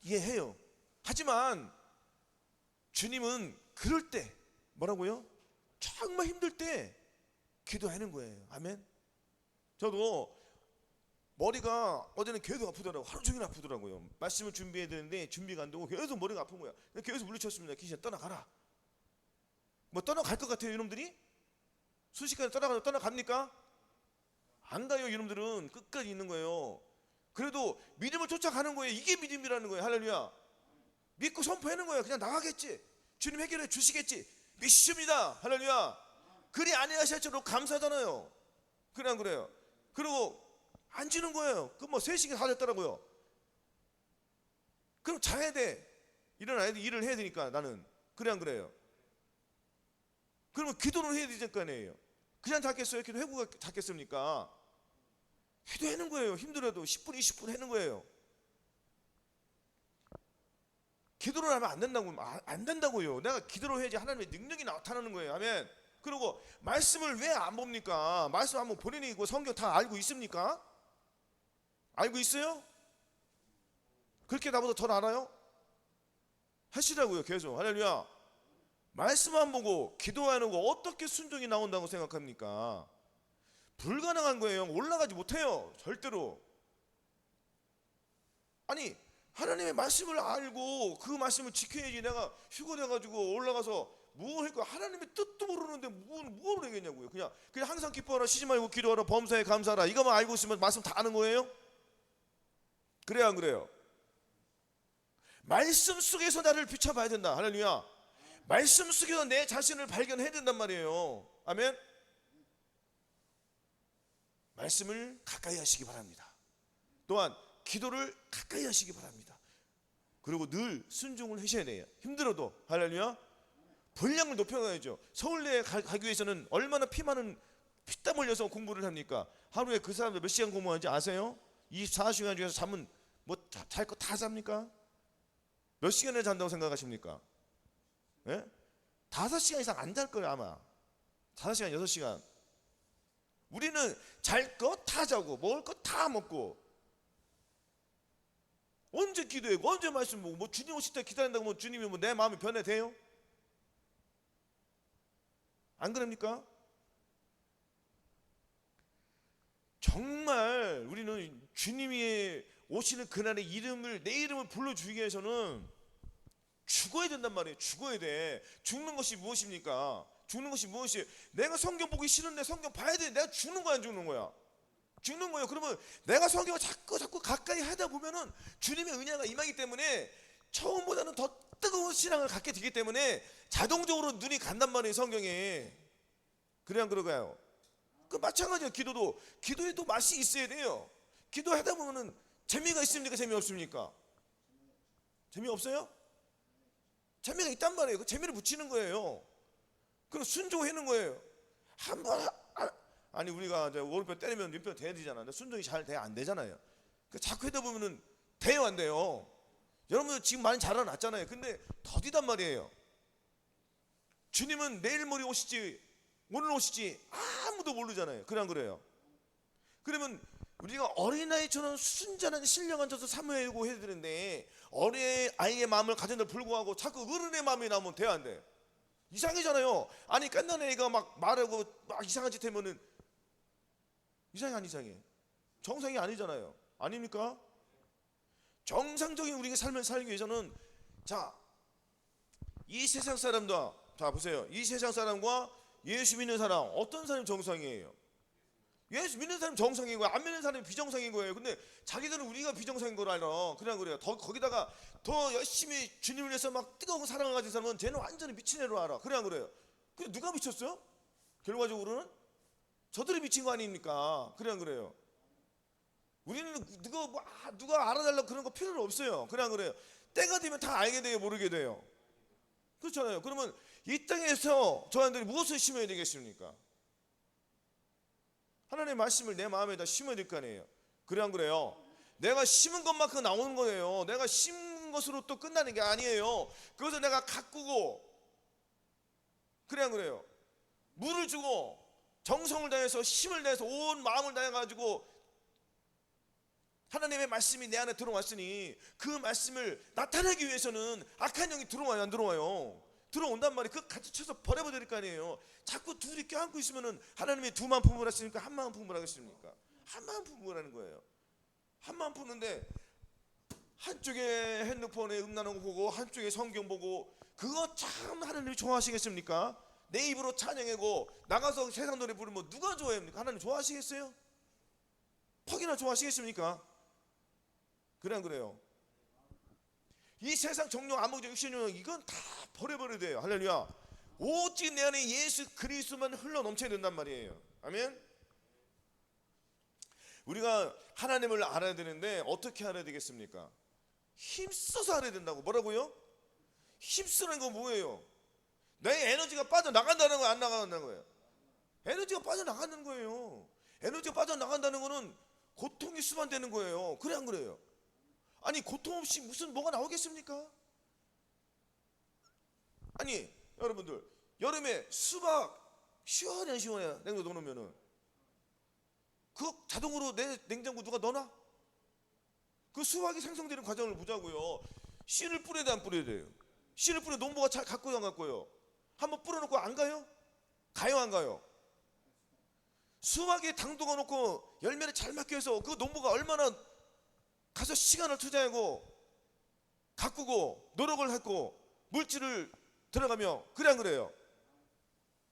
이해해요. 하지만 주님은 그럴 때 뭐라고요? 정말 힘들 때 기도하는 거예요. 아멘. 저도 머리가 어제는 계속 아프더라고요. 하루 종일 아프더라고요. 말씀을 준비해야 되는데 준비가 안 되고 계속 머리가 아픈 거야. 계속 물리쳤습니다. 귀신아 떠나가라. 뭐 떠나갈 것 같아요 이놈들이? 순식간에 떠나갑니까? 안 가요. 이놈들은 끝까지 있는 거예요. 그래도 믿음을 쫓아가는 거예요. 이게 믿음이라는 거예요. 할렐루야. 믿고 선포하는 거예요. 그냥 나가겠지, 주님 해결해 주시겠지 믿습니다. 할렐루야. 그리 아니하실수록 감사하잖아요. 그냥 그래요. 그리고 앉는 거예요. 그 뭐 3시간 다 됐더라고요. 그럼 자야 돼. 일어나야 돼. 일을 해야 되니까 나는. 그냥 그래요. 그러면 기도를 해야 되지 않을까요? 그냥 잤겠어요? 기도 해고가 잤겠습니까? 기도하는 거예요. 힘들어도 10분 20분 하는 거예요. 기도를 하면 안 된다고요. 내가 기도를 해야지 하나님의 능력이 나타나는 거예요. 아멘. 그리고 말씀을 왜 안 봅니까? 말씀 한번 본인이 성경 다 알고 있습니까? 알고 있어요? 그렇게 나보다 더 알아요? 하시라고요. 계속. 할렐루야. 말씀만 보고 기도하는 거 어떻게 순종이 나온다고 생각합니까? 불가능한 거예요. 올라가지 못해요. 절대로. 아니 하나님의 말씀을 알고 그 말씀을 지켜야지. 내가 휴거돼가지고 올라가서 뭘 할까? 하나님의 뜻도 모르는데 뭘 하겠냐고요. 그냥 항상 기뻐하라, 쉬지 말고 기도하라, 범사에 감사하라, 이거만 알고 있으면 말씀 다 아는 거예요? 그래요 안 그래요? 말씀 속에서 나를 비춰봐야 된다. 할렐루야. 말씀 속에서 내 자신을 발견해야 된단 말이에요. 아멘. 말씀을 가까이 하시기 바랍니다. 또한 기도를 가까이 하시기 바랍니다. 그리고 늘 순종을 하셔야 돼요. 힘들어도. 할렐루야. 분량을 높여가야죠. 서울대에 가기 위해서는 얼마나 피땀 흘려서 공부를 합니까? 하루에 그 사람들 몇 시간 공부하는지 아세요? 24시간 중에서 잠은 뭐 잘 거 다 잡니까? 몇 시간을 잔다고 생각하십니까? 예? 5시간 이상 안 잘 거예요 아마. 5시간 6시간. 우리는 잘 거 다 자고 먹을 거 다 먹고 언제 기도하고 언제 말씀 보고 뭐 주님 오실 때 기다린다고 뭐 주님이 뭐 내 마음이 변해돼요? 안 그럽니까? 정말 우리는 주님이 오시는 그날의 이름을, 내 이름을 불러주기 위해서는 죽어야 된단 말이에요. 죽어야 돼. 죽는 것이 무엇입니까? 죽는 것이 무엇이에요? 내가 성경 보기 싫은데 성경 봐야 돼. 내가 죽는 거야, 안 죽는 거야? 죽는 거예요. 그러면 내가 성경을 자꾸 가까이 하다 보면은 주님의 은혜가 임하기 때문에 처음보다는 더 뜨거운 신앙을 갖게 되기 때문에 자동적으로 눈이 간단 말이에요, 성경에. 그래 안 그러가요? 그 마찬가지예요. 기도에도 맛이 있어야 돼요. 기도하다 보면은 재미가 있습니까? 재미없습니까? 재미없어요? 재미가 있단 말이에요. 그 재미를 붙이는 거예요. 그럼 순종하는 거예요. 아니 우리가 이제 오른편 때리면 왼편 돼야 되잖아. 근데 순종이 잘 돼 안 되잖아요. 그 자꾸 하다 보면은 돼요, 안 돼요? 여러분 지금 많이 자라났잖아요. 근데 더디단 말이에요. 주님은 내일 모레 오시지 오늘 오시지 아무도 모르잖아요. 그래 안 그래요? 그러면 우리가 어린아이처럼 순전한 신령한 져서 사모하고 해야 되는데 어린 아이의 마음을 가졌는데 불구하고 자꾸 어른의 마음이 나오면 돼야 안 돼? 이상하잖아요. 아니 깐난 애가 막 말하고 막 이상한 짓 하면은 이상해 안 이상해? 정상이 아니잖아요. 아닙니까? 정상적인 우리가 삶을 살기 위해서는 자, 이 세상 사람과 자 보세요. 이 세상 사람과 예수 믿는 사람 어떤 사람이 정상이에요? 예수 믿는 사람이 정상인 거예요. 안 믿는 사람이 비정상인 거예요. 근데 자기들은 우리가 비정상인 걸 알아. 그냥 그래요. 거기다가 더 열심히 주님을 위해서 막 뜨거운 사랑을 가진 사람은 쟤는 완전히 미친 애로 알아. 그냥 그래요. 근데 누가 미쳤어요? 결과적으로는 저들이 미친 거 아닙니까? 그냥 그래요. 우리는 누가 알아달라고 그런 거 필요는 없어요. 그냥 그래요. 때가 되면 다 알게 돼요, 모르게 돼요. 그렇잖아요. 그러면 이 땅에서 저한들이 무엇을 심어야 되겠습니까? 하나님의 말씀을 내 마음에다 심어야 될 거 아니에요. 그래 안 그래요? 내가 심은 것만큼 나오는 거예요. 내가 심은 것으로 또 끝나는 게 아니에요. 그것을 내가 가꾸고 그래 안 그래요? 물을 주고 정성을 다해서 힘을 다해서 온 마음을 다해가지고 하나님의 말씀이 내 안에 들어왔으니 그 말씀을 나타내기 위해서는 악한 영이 들어와요, 안 들어와요? 들어온단 말이에요. 그거 같이 쳐서 버려버릴 거 아니에요. 자꾸 둘이 껴안고 있으면은 하나님이 두 마음 품으라 했으니까 한 마음 품으라 하겠습니까? 한 마음 품으라는 거예요. 한 마음 품는데 한쪽에 핸드폰에 음란한 거 보고 한쪽에 성경 보고 그거 참 하나님이 좋아하시겠습니까? 내 입으로 찬양하고 나가서 세상 노래 부르면 누가 좋아합니까? 하나님 좋아하시겠어요? 퍽이나 좋아하시겠습니까? 그래 안 그래요? 이 세상 정욕 암흑적 육신욕 이건 다 버려버려야 돼요. 할렐루야. 오직 내 안에 예수 그리스도만 흘러 넘쳐야 된단 말이에요. 아멘. 우리가 하나님을 알아야 되는데 어떻게 알아야 되겠습니까? 힘써서 알아야 된다고. 뭐라고요? 힘쓰는 거 뭐예요? 내 에너지가 빠져나간다는 거예요, 안 나간다는 거예요? 에너지가 빠져나가는 거예요. 에너지가 빠져나간다는 거는 고통이 수반되는 거예요. 그래 안 그래요? 아니 고통 없이 무슨 뭐가 나오겠습니까? 아니 여러분들 여름에 수박 시원해 안 시원해? 냉장고 넣어놓으면은 그 자동으로 내 냉장고 누가 넣어놔? 그 수박이 생성되는 과정을 보자고요. 씨를 뿌려야 돼, 안 뿌려야 돼요? 씨를 뿌려 농부가 잘 갖고요, 안 갖고요? 한번 뿌려놓고 안 가요? 가요, 안 가요? 수박에 당도가 놓고 열매를 잘 맺기 위해서 그 농부가 얼마나 가서 시간을 투자하고 가꾸고 노력을 했고 물질을 들어가며 그래 안 그래요?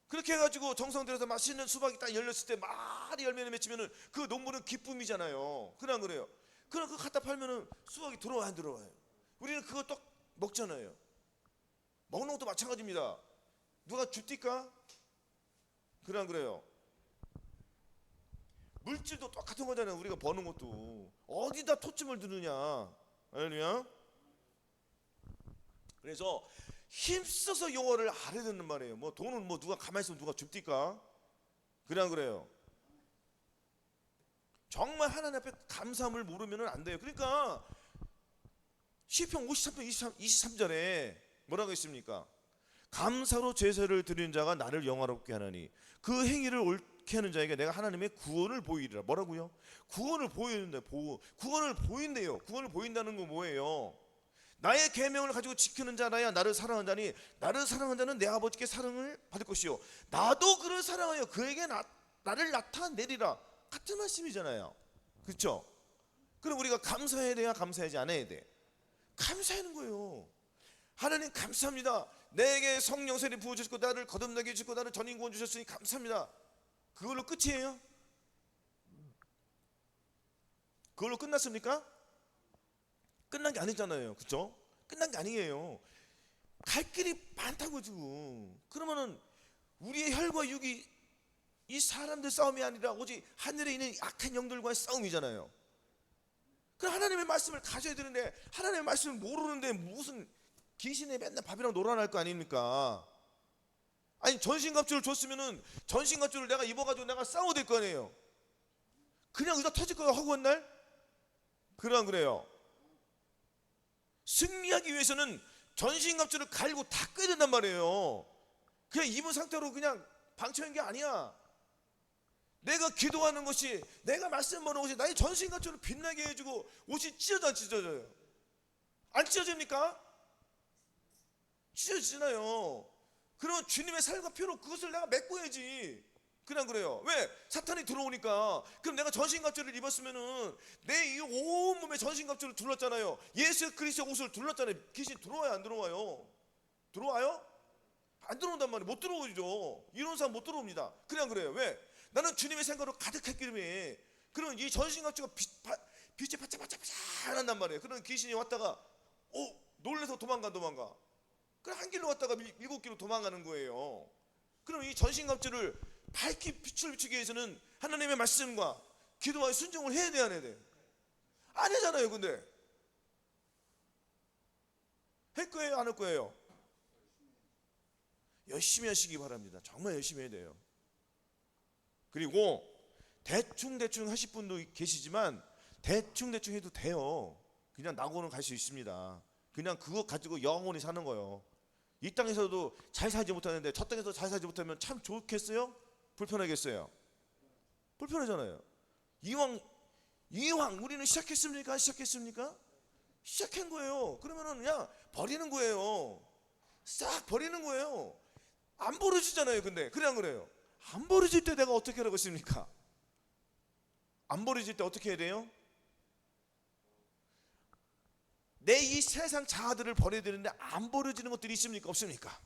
그렇게 해가지고 정성 들여서 맛있는 수박이 딱 열렸을 때 많이 열매를 맺히면은 그 농부는 기쁨이잖아요. 그래 안 그래요? 그럼 그거 갖다 팔면은 수박이 들어와요, 안 들어와요? 우리는 그거 딱 먹잖아요. 먹는 것도 마찬가지입니다. 누가 줍니까? 그래 안 그래요? 물질도 똑같은 거잖아요. 우리가 버는 것도 어디다 토침을 두느냐. 알겠냐? 그래서 힘써서 용어를 알아야 되는 말이에요. 뭐 돈은 뭐 누가 가만히 있으면 누가 줍니까? 그래 안 그래요? 정말 하나님 앞에 감사함을 모르면 안 돼요. 그러니까 시편 53편 23절에 뭐라고 했습니까? 감사로 제사를 드리는 자가 나를 영화롭게 하나니 그 행위를 옳게 하는 자에게 내가 하나님의 구원을 보이리라. 뭐라고요? 구원을 보이는데 구원을 보인대요. 구원을 보인다는 건 뭐예요? 나의 계명을 가지고 지키는 자라야 나를 사랑하는 자니 나를 사랑하는 자는 내 아버지께 사랑을 받을 것이요 나도 그를 사랑하여 그에게 나를 나타내리라. 같은 말씀이잖아요. 그렇죠? 그럼 우리가 감사해야 돼야 감사하지 않아야 돼? 감사하는 거예요. 하나님 감사합니다. 내게 성령 세례 부어주시고 나를 거듭나게 해주시고 나를 전인 구원 주셨으니 감사합니다. 그걸로 끝이에요? 그걸로 끝났습니까? 끝난 게 아니잖아요. 그렇죠? 끝난 게 아니에요. 갈 길이 많다고 지금. 그러면은 우리의 혈과 육이 이 사람들 싸움이 아니라 오직 하늘에 있는 악한 영들과의 싸움이잖아요. 그럼 하나님의 말씀을 가져야 되는데 하나님의 말씀을 모르는데 무슨 귀신에 맨날 밥이랑 놀아날 거 아닙니까? 아니 전신갑주를 줬으면은 전신갑주를 내가 입어가지고 내가 싸워야 될 거 아니에요. 그냥 의자 터질 거야 허구한 날? 그래 안 그래요? 승리하기 위해서는 전신갑주를 갈고 닦아야 된단 말이에요. 그냥 입은 상태로 그냥 방치한 게 아니야. 내가 기도하는 것이, 내가 말씀 보는 것이 나의 전신갑주를 빛나게 해주고 옷이 찢어져 안 찢어져요? 안 찢어집니까? 찢어지잖아요. 그러면 주님의 살과 피로 그것을 내가 메꿔야지. 그냥 그래요. 왜? 사탄이 들어오니까. 그럼 내가 전신갑주를 입었으면은 내 이 온몸에 전신갑주를 둘렀잖아요. 예수 그리스도의 옷을 둘렀잖아요. 귀신 들어와요 안 들어와요? 들어와요? 안 들어온단 말이에요. 못 들어오죠. 이런 사람 못 들어옵니다. 그냥 그래요. 왜? 나는 주님의 생각으로 가득했기 때문에. 그러면 이 전신갑주가 빛이 반짝반짝반짝한단 말이에요. 그런 귀신이 왔다가 놀래서 도망가. 그럼 한 길로 갔다가 7길로 도망가는 거예요. 그럼 이 전신갑주를 밝게 빛을 비추기 위해서는 하나님의 말씀과 기도와 순종을 해야 돼 안 해야 돼? 안 하잖아요. 근데 할 거예요 안 할 거예요? 열심히 하시기 바랍니다. 정말 열심히 해야 돼요. 그리고 대충 하실 분도 계시지만 대충 해도 돼요. 그냥 낙원을 갈 수 있습니다. 그냥 그거 가지고 영원히 사는 거예요. 이 땅에서도 잘 살지 못하는데 저 땅에서 잘 살지 못하면 참 좋겠어요? 불편하겠어요? 불편하잖아요. 이왕 우리는 시작했습니까? 시작한 거예요. 그러면은 그냥 버리는 거예요. 싹 버리는 거예요. 안 버려지잖아요. 근데 그래 안 그래요? 안 버려질 때 내가 어떻게 하라고 했습니까? 안 버려질 때 어떻게 해야 돼요? 내 이 세상 자아들을 버려야 되는데 안 버려지는 것들이 있습니까? 없습니까?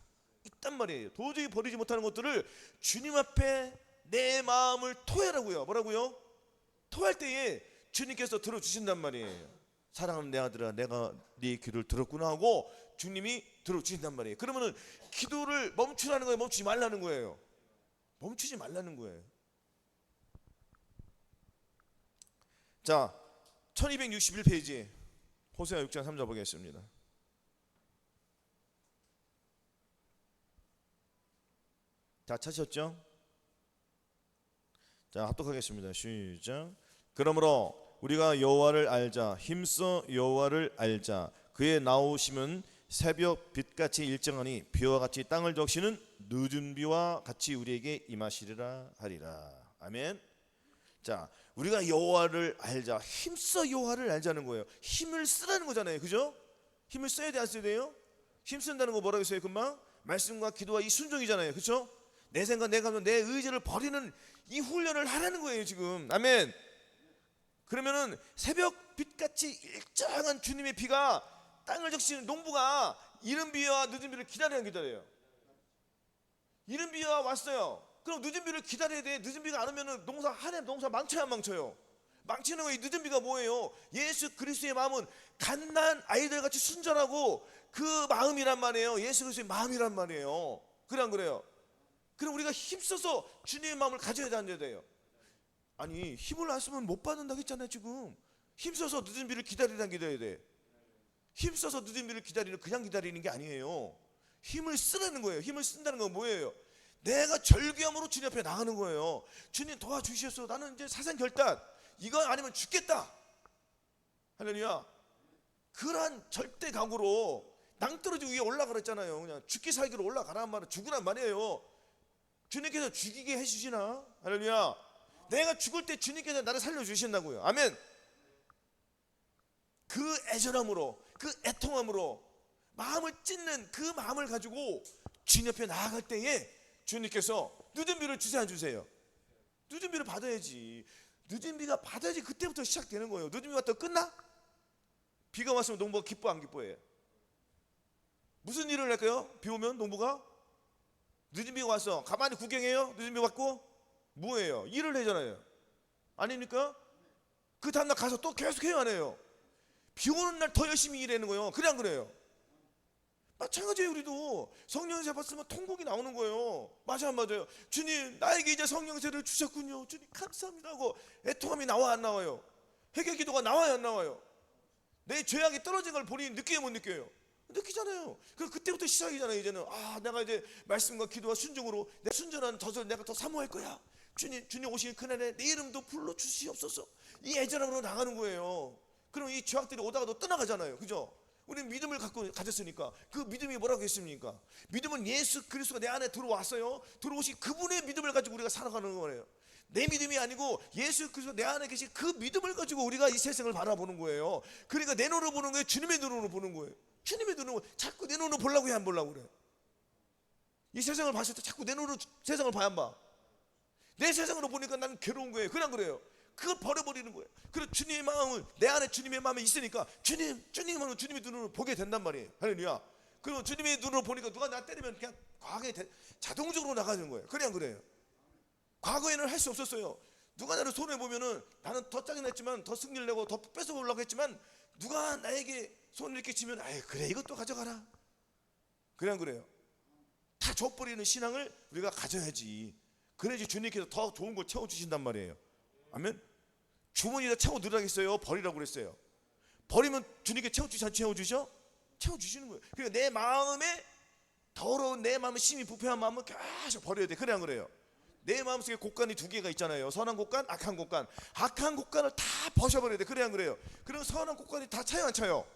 있단 말이에요. 도저히 버리지 못하는 것들을 주님 앞에 내 마음을 토해라고요. 뭐라고요? 토할 때에 주님께서 들어주신단 말이에요. 사랑하는 내 아들아, 내가 네 기도를 들었구나 하고 주님이 들어주신단 말이에요. 그러면은 기도를 멈추라는 거예요? 멈추지 말라는 거예요? 멈추지 말라는 거예요. 자, 1261페이지 호세아 6장 3절 보겠습니다. 자, 찾으셨죠? 자, 합독하겠습니다. 시작. 그러므로 우리가 여호와를 알자. 힘써 여호와를 알자. 그의 나오심은 새벽 빛같이 일정하니 비와 같이 땅을 적시는 늦은 비와 같이 우리에게 임하시리라 하리라. 아멘. 자, 우리가 여호와를 알자. 힘써 여호와를 알자는 거예요. 힘을 쓰라는 거잖아요. 그죠? 힘을 써야 돼 안 써야 돼요? 힘 쓴다는 거 뭐라고 했어요? 금방 말씀과 기도와 이 순종이잖아요. 그렇죠? 내 생각, 내 감정, 내 의지를 버리는 이 훈련을 하라는 거예요 지금. 아멘. 그러면은 새벽 빛같이 일정한 주님의 비가 땅을 적시는 농부가 이른 비와 늦은 비를 기다려요. 이른 비가 왔어요. 그럼 늦은 비를 기다려야 돼. 늦은 비가 안 오면은 한 해 농사 망쳐요 안 망쳐요? 망치는 거예요. 늦은 비가 뭐예요? 예수 그리스도의 마음은 갓난 아이들 같이 순전하고 그 마음이란 말이에요. 예수 그리스도의 마음이란 말이에요. 그래 안 그래요? 그럼 우리가 힘써서 주님의 마음을 가져야 돼요. 아니 힘을 안 쓰면 못 받는다고 했잖아요. 지금 힘써서 늦은 비를 기다리란 기다려야 돼. 힘써서 늦은 비를 기다리는 그냥 기다리는 게 아니에요. 힘을 쓰라는 거예요. 힘을 쓴다는 건 뭐예요? 내가 절규함으로 주님 앞에 나가는 거예요. 주님 도와주시옵소서. 나는 이제 사상 결단 이거 아니면 죽겠다. 할렐루야. 그러한 절대 각오로 낭떠러지 위에 올라가랬잖아요. 그냥 죽기 살기로 올라가란 말은 죽으란 말이에요. 주님께서 죽이게 해주시나? 할렐루야. 내가 죽을 때 주님께서 나를 살려주신다고요. 아멘. 그 애절함으로 그 애통함으로 마음을 찢는 그 마음을 가지고 주님 옆에 나아갈 때에 주님께서 늦은 비를 주세요 안 주세요? 늦은 비를 받아야지. 늦은 비가 받아야지. 그때부터 시작되는 거예요. 늦은 비가 또 끝나? 비가 왔으면 농부가 기뻐 안 기뻐해요? 무슨 일을 할까요? 비 오면 농부가? 늦은 비가 왔어. 가만히 구경해요? 늦은 비 왔고? 뭐예요? 일을 하잖아요. 아닙니까? 그 다음날 가서 또 계속 해요, 안 해요? 비 오는 날 더 열심히 일하는 거예요. 그래 안 그래요? 마찬가지예요. 우리도 성령세 받으면 통곡이 나오는 거예요. 맞아요. 주님, 나에게 이제 성령세를 주셨군요. 주님 감사합니다 하고 애통함이 나와 안 나와요? 회개 기도가 나와요 안 나와요? 내 죄악이 떨어진 걸 본인이 느껴요 못 느껴요? 느끼잖아요. 그때부터 시작이잖아요. 이제는 내가 이제 말씀과 기도와 순종으로 내 순전한 덫을 내가 더 사모할 거야. 주님 오시는 그날에 내 이름도 불러 주시옵소서. 이 애절함으로 나가는 거예요. 그럼 이 죄악들이 오다가도 떠나가잖아요. 그죠? 우리는 믿음을 가졌으니까. 그 믿음이 뭐라고 했습니까? 믿음은 예수 그리스도가 내 안에 들어왔어요. 들어오신 그분의 믿음을 가지고 우리가 살아가는 거예요. 내 믿음이 아니고 예수 그리스도 내 안에 계신 그 믿음을 가지고 우리가 이 세상을 바라보는 거예요. 그러니까 내 눈으로 보는 거예요? 주님의 눈으로 보는 거예요? 주님의 눈으로. 자꾸 내 눈으로 보려고 해 안 보려고 그래? 이 세상을 봤을 때 자꾸 내 눈으로 세상을 봐야 안 봐? 내 세상으로 보니까 나는 괴로운 거예요. 그냥 그래요. 그걸 버려버리는 거예요. 그리고 주님의 마음을, 내 안에 주님의 마음이 있으니까 주님의 마음을 주님의 눈으로 보게 된단 말이에요. 할렐루야. 그리고 주님의 눈으로 보니까 누가 나 때리면 그냥 과거에 자동적으로 나가는 거예요. 그냥 그래요. 과거에는 할 수 없었어요. 누가 나를 손해보면은 나는 더 짜증냈지만, 더 승리를 내고 더 뺏어보려고 했지만, 누가 나에게 손을 이렇게 치면 그래 이것도 가져가라. 그냥 그래요. 다 줘버리는 신앙을 우리가 가져야지. 그래야지 주님께서 더 좋은 걸 채워주신단 말이에요. 아멘. 주머니에다 채워 넣으라겠어요? 버리라고 그랬어요? 버리면 주님께 채워주시 안 채워주셔? 채워주시는 거예요. 그러니까 내 마음에 더러운 내 마음에 심히 부패한 마음은 계속 버려야 돼. 그래 안 그래요? 내 마음속에 곡간이 두 개가 있잖아요. 선한 곡간, 악한 곡간. 악한 곡간을 다 버셔버려야 돼. 그래 안 그래요? 그럼 선한 곡간이 다 차요 안 차요?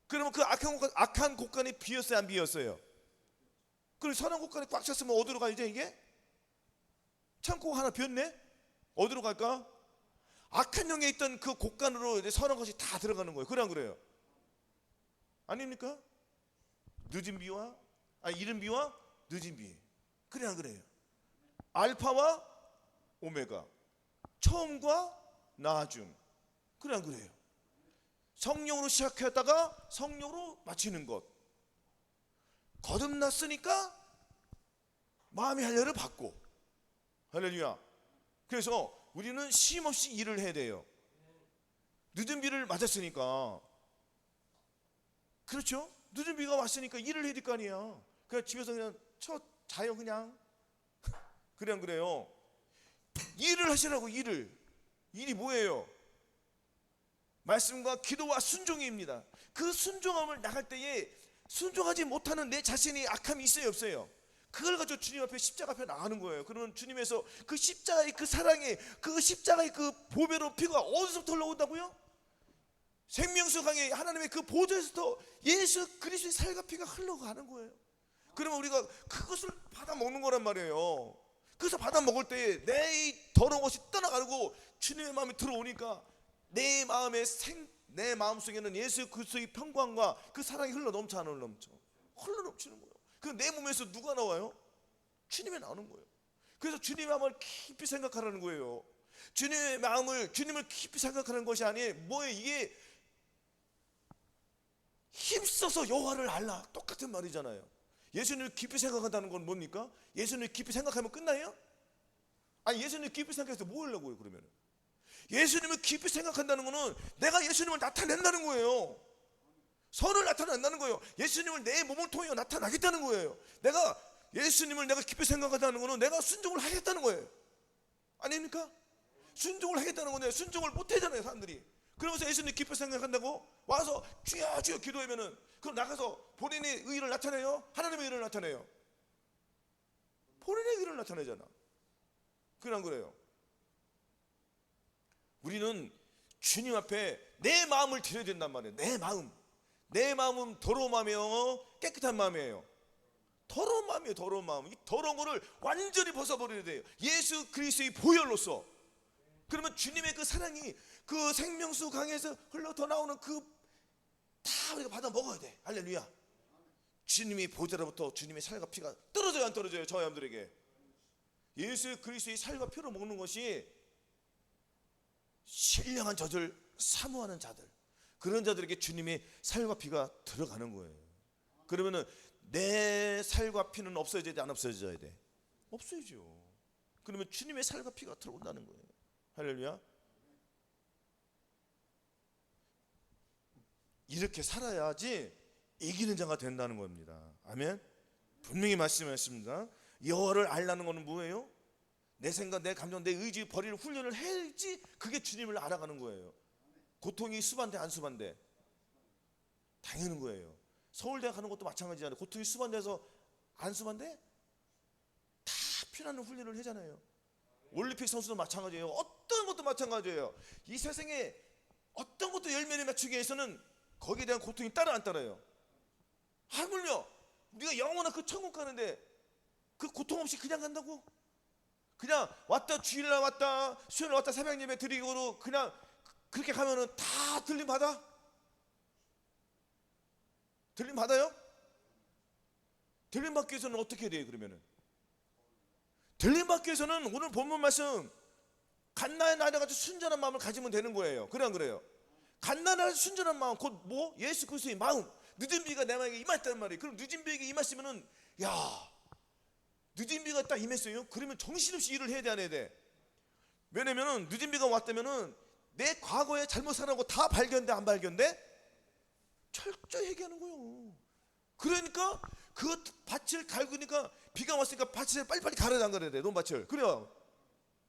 그러면 그 악한 곡간이 비었어요 안 비었어요? 그리고 선한 곡간이 꽉 찼으면 어디로 가야죠 이게? 창고가 하나 비었네? 어디로 갈까? 악한 영에 있던 그 곡간으로 이제 선한 것이 다 들어가는 거예요. 그래 안 그래요? 아닙니까? 늦은 비와 이른 비와 늦은 비. 그래 안 그래요? 알파와 오메가, 처음과 나중. 그래 안 그래요? 성령으로 시작했다가 성령으로 마치는 것. 거듭났으니까 마음의 할례를 받고. 할렐루야. 그래서 우리는 쉼없이 일을 해야 돼요. 늦은 비를 맞았으니까. 그렇죠? 늦은 비가 왔으니까 일을 해야 될 거 아니야. 그냥 집에서 그냥 자요 그냥. 그래 안 그래요? 일을 하시라고. 일이 뭐예요? 말씀과 기도와 순종입니다. 그 순종함을 나갈 때에 순종하지 못하는 내 자신이 악함이 있어요 없어요? 그걸 가지고 주님 앞에 십자가 앞에 나가는 거예요. 그러면 주님에서 그 십자가의 그 사랑의 그 십자가의 그 보배로 피가 어디서부터 흘러온다고요? 생명수 강의 하나님의 그 보좌에서부터 예수 그리스도의 살과 피가 흘러가는 거예요. 그러면 우리가 그것을 받아 먹는 거란 말이에요. 그래서 받아 먹을 때 내 더러운 것이 떠나가고 주님의 마음이 들어오니까 내 마음 속에는 예수 그리스도의 평강과 그 사랑이 흘러 넘쳐 안 흘러 넘쳐? 흘러 넘치는 거예요. 그 내 몸에서 누가 나와요? 주님이 나오는 거예요. 그래서 주님의 마음을 깊이 생각하라는 거예요. 주님을 깊이 생각하는 것이 아니에요. 뭐예요? 이게 힘써서 여호와를 알라. 똑같은 말이잖아요. 예수님을 깊이 생각한다는 건 뭡니까? 예수님을 깊이 생각하면 끝나요? 예수님을 깊이 생각해서 뭐 하려고요 그러면? 예수님을 깊이 생각한다는 거는 내가 예수님을 나타낸다는 거예요. 선을 나타낸다는 거예요. 예수님을 내 몸을 통해 나타나겠다는 거예요. 예수님을 내가 깊이 생각한다는 거는 내가 순종을 하겠다는 거예요. 아닙니까? 순종을 하겠다는 건데 순종을 못 하잖아요 사람들이. 그러면서 예수님 깊이 생각한다고 와서 주여 주여 기도하면은 그럼 나가서 본인의 의를 나타내요? 하나님의 의를 나타내요? 본인의 의를 나타내잖아. 그냥 그래요. 우리는 주님 앞에 내 마음을 드려야 된단 말이에요. 내 마음은 더러운 마음이에요? 깨끗한 마음이에요? 더러운 마음이에요. 더러운 마음. 이 더러운 거를 완전히 벗어버려야 돼요. 예수 그리스도의 보혈로서. 그러면 주님의 그 사랑이 그 생명수 강에서 흘러 더 나오는 다 우리가 받아 먹어야 돼. 할렐루야. 주님의 보좌로부터 주님의 살과 피가 떨어져요 안 떨어져요? 저 여러분들에게 예수 그리스도의 살과 피로 먹는 것이 신령한 저들 사모하는 자들, 그런 자들에게 주님의 살과 피가 들어가는 거예요. 그러면은 내 살과 피는 없어져야 돼, 안 없어져야 돼? 없어지죠. 그러면 주님의 살과 피가 들어온다는 거예요. 할렐루야. 이렇게 살아야지 이기는 자가 된다는 겁니다. 아멘. 분명히 말씀하셨습니다. 여호와를 알라는 것은 뭐예요? 내 생각, 내 감정, 내 의지 버리는 훈련을 해야지 그게 주님을 알아가는 거예요. 고통이 수반돼 안 수반돼? 당연한 거예요. 서울대 가는 것도 마찬가지잖아요. 고통이 수반돼서 안 수반돼? 다 피나는 훈련을 하잖아요. 올림픽 선수도 마찬가지예요. 어떤 것도 마찬가지예요. 이 세상에 어떤 것도 열매를 맞추기 위해서는 거기에 대한 고통이 따라 안 따라요. 하물며 우리가 영원한 그 천국 가는데 그 고통 없이 그냥 간다고? 그냥 왔다 주일날 왔다 수요일 왔다 새벽 예배 드리고로 그냥 그렇게 가면은 다 들림 받아? 들림 받아요? 들림 받기 위해서는 어떻게 해야 돼요? 그러면은 들림 받기 위해서는 오늘 본문 말씀 갓나의 나이같이 순전한 마음을 가지면 되는 거예요. 그래 안 그래요? 갓나의 순전한 마음, 곧 뭐? 예수 그리스도의 마음. 늦은 비가 내 마음에 임했단 말이에요. 그럼 늦은 비에게 임했으면은 야, 늦은 비가 딱 임했어요. 그러면 정신없이 일을 해야 돼, 안 해야 돼? 왜냐면은 늦은 비가 왔다면은 내 과거에 잘못 살아고 다 발견돼, 안 발견돼? 철저히 회개하는 거예요. 그러니까 그 밭을 갈구니까 비가 왔으니까 밭을 빨리빨리 갈아야 안 갈아야 돼, 논밭을. 그래요.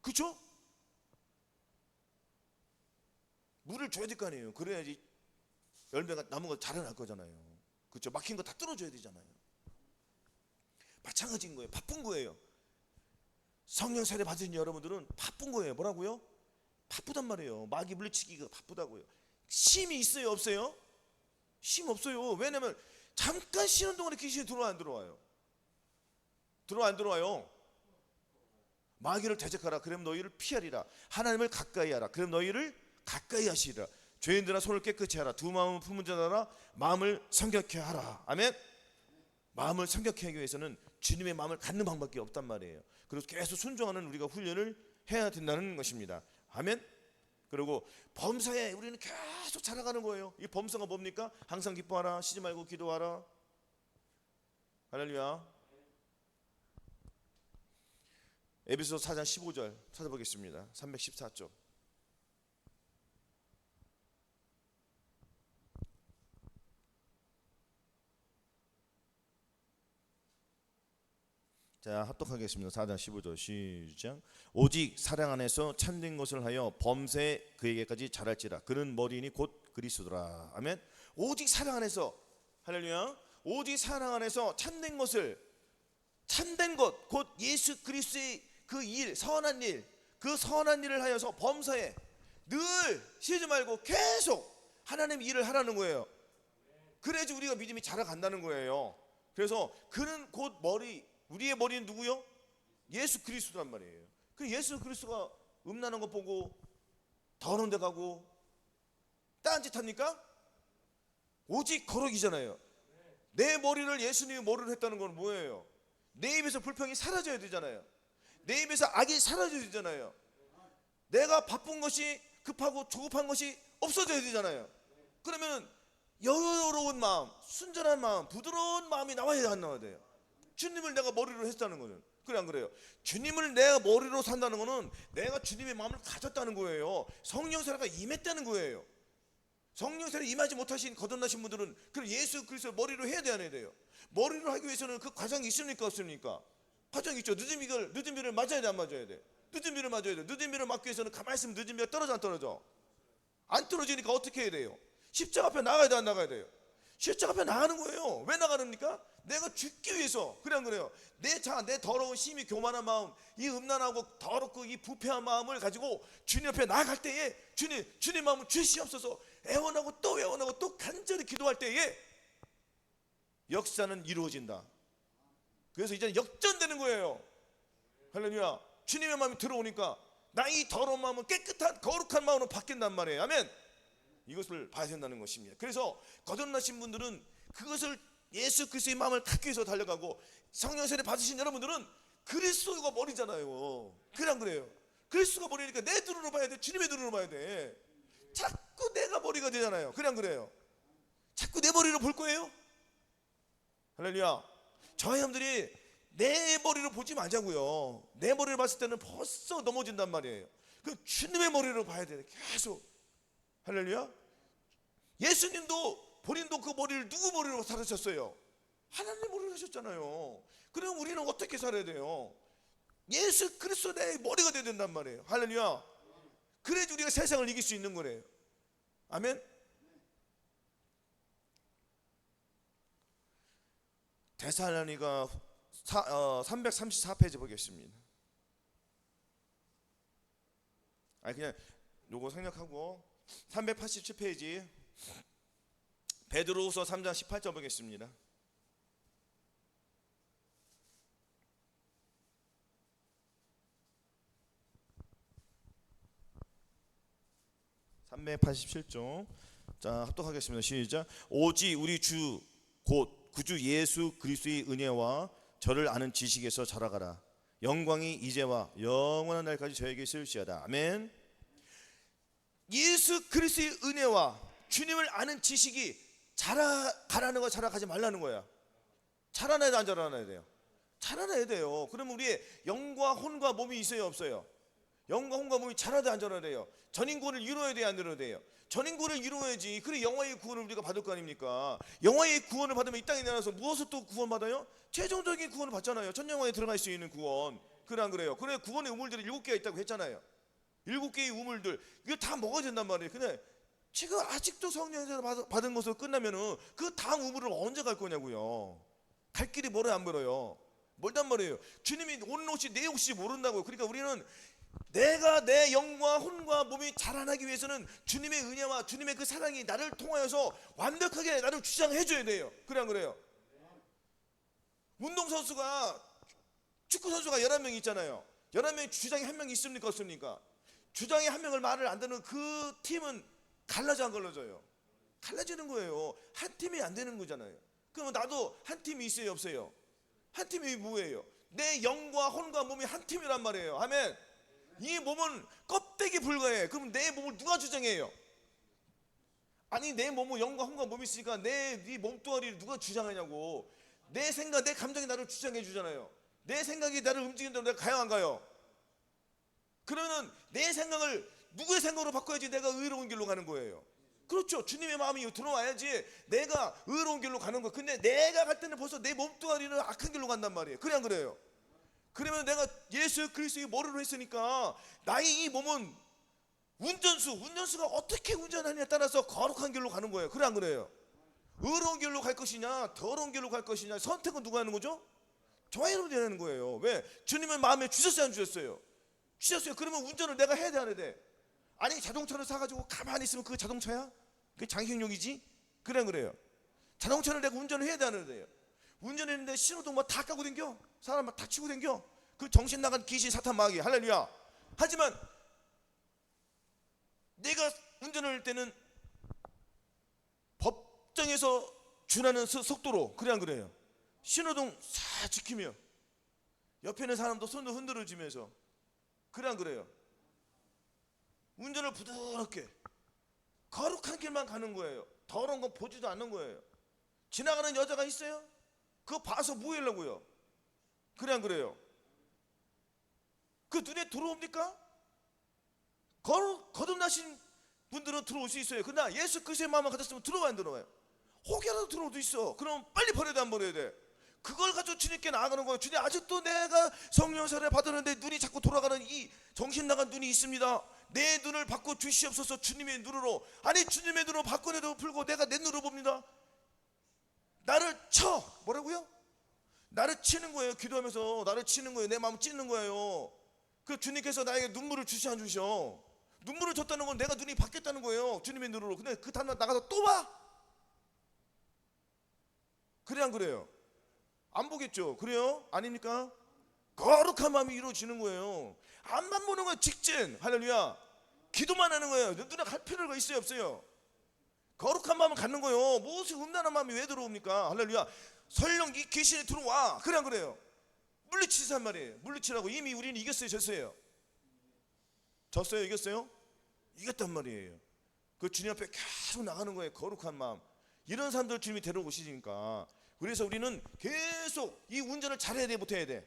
그렇죠? 물을 줘야 될 거 아니에요. 그래야지 열매가 남은 거 자라날 거잖아요. 그렇죠? 막힌 거 다 뚫어줘야 되잖아요. 마찬가지인 거예요. 바쁜 거예요. 성령 세례 받으신 여러분들은 바쁜 거예요. 뭐라고요? 바쁘단 말이에요. 마귀 물리치기가 바쁘다고요. 쉼이 있어요, 없어요? 쉼 없어요. 왜냐면 잠깐 쉬는 동안에 귀신이 들어와 안 들어와요? 들어와 안 들어와요? 마귀를 대적하라. 그럼 너희를 피하리라. 하나님을 가까이 하라. 그럼 너희를 가까이 하시리라. 죄인들아 손을 깨끗이 하라. 두 마음을 품은 자들아 마음을 성결케 하라. 아멘. 마음을 성결케 하기 위해서는 주님의 마음을 갖는 방법밖에 없단 말이에요. 그래서 계속 순종하는 우리가 훈련을 해야 된다는 것입니다. 아멘. 그리고 범사에 우리는 계속 자라가는 거예요. 이 범사가 뭡니까? 항상 기뻐하라. 쉬지 말고 기도하라. 할렐루야. 에베소서 4장 15절 찾아보겠습니다. 314쪽. 자, 합독하겠습니다. 4장 15절 시작. 오직 사랑 안에서 참된 것을 하여 범세 그에게까지 자랄지라. 그는 머리이니 곧 그리스도라. 아멘. 오직 사랑 안에서, 할렐루야. 오직 사랑 안에서 참된 것을, 참된 것, 곧 예수 그리스도의 그 일, 선한 일, 그 선한 일을 하여서 범사에 늘 쉬지 말고 계속 하나님 일을 하라는 거예요. 그래야지 우리가 믿음이 자라간다는 거예요. 그래서 그는 곧 머리, 우리의 머리는 누구요? 예수 그리스도란 말이에요. 그 예수 그리스도가 음란한 거 보고 더러운 데 가고 딴짓 합니까? 오직 거룩이잖아요. 내 머리를 예수님이 머리를 했다는 건 뭐예요? 내 입에서 불평이 사라져야 되잖아요. 내 입에서 악이 사라져야 되잖아요. 내가 바쁜 것이, 급하고 조급한 것이 없어져야 되잖아요. 그러면 여유로운 마음, 순전한 마음, 부드러운 마음이 나와야 안 나와야 돼요. 주님을 내가 머리로 했다는 거는, 그래 안 그래요? 주님을 내가 머리로 산다는 거는 내가 주님의 마음을 가졌다는 거예요. 성령 세례가 임했다는 거예요. 성령 세례 임하지 못하신 거듭나신 분들은 그럼 예수 그리스도 머리로 해야 돼, 안 해야 돼요? 머리로 하기 위해서는 그 과정이 있습니까, 없습니까? 과정이 있죠. 늦은 비를 맞아야 돼, 안 맞아야 돼? 늦은 비를 맞아야 돼. 늦은 비를 맞기 위해서는 가만히 있으면 늦은 비가 떨어져, 안 떨어져? 안 떨어지니까 어떻게 해야 돼요? 십자가 앞에 나가야 돼, 안 나가야 돼요? 십자가 앞에 나가는 거예요. 왜 나가는니까? 내가 죽기 위해서. 그래 안 그래요? 내 더러운 심히 교만한 마음, 이 음란하고 더럽고 이 부패한 마음을 가지고 주님 앞에 나아갈 때에 주님 마음을 주시옵소서 애원하고 또 애원하고 또 간절히 기도할 때에 역사는 이루어진다. 그래서 이제는 역전되는 거예요. 할렐루야. 주님의 마음이 들어오니까 나 이 더러운 마음은 깨끗한 거룩한 마음으로 바뀐단 말이에요. 아멘. 이것을 봐야 된다는 것입니다. 그래서 거듭나신 분들은 그것을 예수 그리스도의 마음을 갖기 위해서 달려가고, 성령 세례 받으신 여러분들은 그리스도가 머리잖아요. 그래 안 그래요? 그리스도가 머리니까 내 눈으로 봐야 돼. 주님의 눈으로 봐야 돼. 자꾸 내가 머리가 되잖아요. 그냥 그래요. 자꾸 내 머리로 볼 거예요. 할렐루야. 저희 형들이 내 머리로 보지 말자고요. 내 머리를 봤을 때는 벌써 넘어진단 말이에요. 그 주님의 머리로 봐야 돼. 계속. 할렐루야. 예수님도 본인도 그 머리를 누구 머리로 살으셨어요? 하나님 머리로 하셨잖아요. 그럼 우리는 어떻게 살아야 돼요? 예수 그리스도 내 머리가 되어야 된단 말이에요. 할렐루야. 그래야지 우리가 세상을 이길 수 있는 거래요. 아멘. 데살로니가 334페이지 보겠습니다. 그냥 요거 생략하고 387페이지 베드로후서 3장 18절 보겠습니다. (387쪽) 자, 합독하겠습니다. 시작. 오직 우리 주 곧 구주 예수 그리스도의 은혜와 저를 아는 지식에서 자라가라. 영광이 이제와 영원한 날까지 저에게 있을지어다. 아멘. 예수 그리스도의 은혜와 주님을 아는 지식이 자라가라는 거, 자라가지 말라는 거야. 자라나야 돼, 안 자라나야 돼요? 자라나야 돼요. 그러면 우리의 영과 혼과 몸이 있어요, 없어요? 영과 혼과 몸이 자라야 돼, 안 자라야 돼요? 전인구원을 이루어야 돼요, 안 이루어야 돼요? 전인구원을 이루어야지. 그래 영화의 구원을 우리가 받을 거 아닙니까? 영화의 구원을 받으면 이 땅에 내려서 무엇을 또 구원받아요? 최종적인 구원을 받잖아요. 천영화에 들어갈 수 있는 구원. 그래 안 그래요? 그래 구원의 우물들이 7개가 있다고 했잖아요. 7개의 우물들 이거 다 먹어야 된단 말이에요. 근데 지금 아직도 성령에서 받은 것으로 끝나면은 그 다음 우물을 언제 갈 거냐고요. 갈 길이 멀어요, 안 멀어요? 멀단 말이에요. 주님이 오는 옷이 내 옷이 모른다고요. 그러니까 우리는 내가 내 영과 혼과 몸이 자라나기 위해서는 주님의 은혜와 주님의 그 사랑이 나를 통하여서 완벽하게 나를 주장해줘야 돼요. 그래 안 그래요? 운동선수가 축구선수가 11명 있잖아요. 11명이 주장이 한 명 있습니까, 없습니까? 주장이 한 명을 말을 안 듣는 그 팀은 갈라져 안 갈라져요? 갈라지는 거예요. 한 팀이 안 되는 거잖아요. 그러면 나도 한 팀이 있어요, 없어요? 한 팀이 뭐예요? 내 영과 혼과 몸이 한 팀이란 말이에요. 아멘. 이 몸은 껍데기 불과해. 그럼 내 몸을 누가 주장해요? 아니 내 몸은 영과 혼과 몸이 있으니까 내 몸뚱아리를 누가 주장하냐고. 내 생각, 내 감정이 나를 주장해 주잖아요. 내 생각이 나를 움직인다고 내가 가요, 안 가요? 그러면 내 생각을 누구의 생각으로 바꿔야지 내가 의로운 길로 가는 거예요. 그렇죠. 주님의 마음이 들어와야지 내가 의로운 길로 가는 거예요. 근데 내가 갈 때는 벌써 내 몸뚱아리는 악한 길로 간단 말이에요. 그래 안 그래요? 그러면 내가 예수 그리스도의 머리로 했으니까 나의 이 몸은 운전수가 어떻게 운전하느냐에 따라서 거룩한 길로 가는 거예요. 그래 안 그래요? 의로운 길로 갈 것이냐 더러운 길로 갈 것이냐 선택은 누가 하는 거죠? 저와 여러분이 하는 거예요. 왜? 주님은 마음에 주셨어요, 안 주셨어요? 주셨어요. 그러면 운전을 내가 해야 돼, 안 해야 돼? 아니 자동차를 사가지고 가만히 있으면 그게 자동차야? 그게 장식용이지? 그래 안 그래요? 자동차를 내가 운전을 해야 돼, 안 해야 돼요? 운전했는데 신호등 막 다 까고 댕겨. 사람 막 다 치고 댕겨. 그 정신 나간 귀신 사탄 마귀. 할렐루야. 하지만 내가 운전을 할 때는 법정에서 준하는 속도로, 그래 안 그래요? 신호등 싹 지키며 옆에 있는 사람도 손을 흔들어 주면서, 그래 안 그래요? 운전을 부드럽게 거룩한 길만 가는 거예요. 더러운 건 보지도 않는 거예요. 지나가는 여자가 있어요? 그거 봐서 뭐 하려고요? 그래 안 그래요? 그 눈에 들어옵니까? 거듭나신 분들은 들어올 수 있어요. 그러나 예수 그리스도의 마음을 가졌으면 들어와요, 안 들어와요? 혹여라도 들어올 수 있어. 그럼 빨리 버려야 돼, 안 버려야 돼? 그걸 가지고 주님께 나아가는 거예요. 주님, 아직도 내가 성령 세례 받았는데 눈이 자꾸 돌아가는 이 정신 나간 눈이 있습니다. 내 눈을 바꿔 주시옵소서. 주님의 눈으로. 아니 주님의 눈으로 바꿔내도 풀고 내가 내 눈으로 봅니다. 나를 쳐. 뭐라고요? 나를 치는 거예요. 기도하면서 나를 치는 거예요. 내 마음 찢는 거예요. 그 주님께서 나에게 눈물을 주시 안 주셔? 눈물을 줬다는 건 내가 눈이 바뀌었다는 거예요. 주님의 눈으로. 근데 그 다음날 나가서 또 봐? 그래 안 그래요? 안 보겠죠? 그래요? 아닙니까? 거룩한 마음이 이루어지는 거예요. 앞만 보는 거예요. 직진. 할렐루야. 기도만 하는 거예요. 눈에 갈 필요가 있어요, 없어요? 거룩한 마음을 갖는 거예요. 무엇이 음란한 마음이 왜 들어옵니까? 할렐루야. 설령 이 귀신이 들어와. 그래 안 그래요? 물리치란 말이에요. 물리치라고. 이미 우리는 이겼어요, 졌어요? 졌어요? 이겼어요? 이겼단 말이에요. 그 주님 앞에 계속 나가는 거예요. 거룩한 마음. 이런 사람들 주님이 데려오시니까. 그래서 우리는 계속 이 운전을 잘해야 돼, 못해야 돼?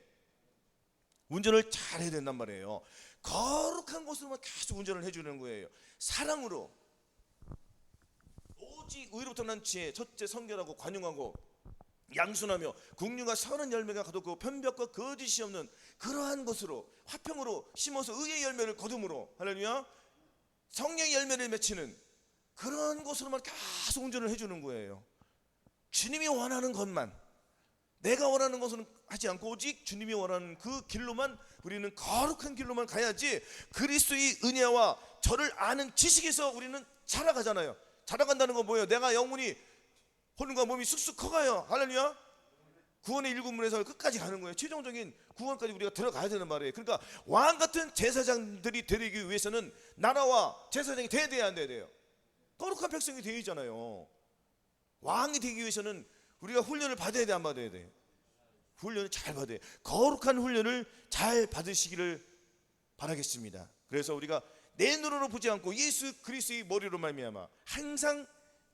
운전을 잘해야 된단 말이에요. 거룩한 곳으로만 계속 운전을 해주는 거예요. 사랑으로, 오직 의로부터 난 지혜, 첫째 성결하고 관용하고 양순하며 국류가 선한 열매가 거두고 편벽과 거짓이 없는 그러한 것으로 화평으로 심어서 의의 열매를 거둠으로, 할렐루야, 성령의 열매를 맺히는 그런 것으로만 계속 운전을 해주는 거예요. 주님이 원하는 것만, 내가 원하는 것은 하지 않고 오직 주님이 원하는 그 길로만, 우리는 거룩한 길로만 가야지 그리스도의 은혜와 저를 아는 지식에서 우리는 자라가잖아요. 자라간다는 건 뭐예요? 내가 영혼이, 혼과 몸이 쑥쑥 커가요. 할렐루야. 구원의 일구문에서 끝까지 가는 거예요. 최종적인 구원까지 우리가 들어가야 되는 말이에요. 그러니까 왕 같은 제사장들이 되기 위해서는 나라와 제사장이 돼야 안 돼야 돼요? 거룩한 백성이 되어야 잖아요. 왕이 되기 위해서는 우리가 훈련을 받아야 돼, 안 받아야 돼? 훈련을 잘 받아야 돼. 거룩한 훈련을 잘 받으시기를 바라겠습니다. 그래서 우리가 내 눈으로 보지 않고 예수 그리스도의 머리로 말미암아 항상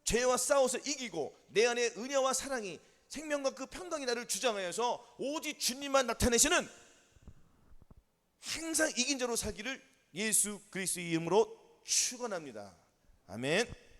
죄와 싸워서 이기고 내 안에 은혜와 사랑이, 생명과 그 평강이 나를 주장하여서 오직 주님만 나타내시는 항상 이긴 자로 살기를 예수 그리스도의 이름으로 축원합니다. 아멘.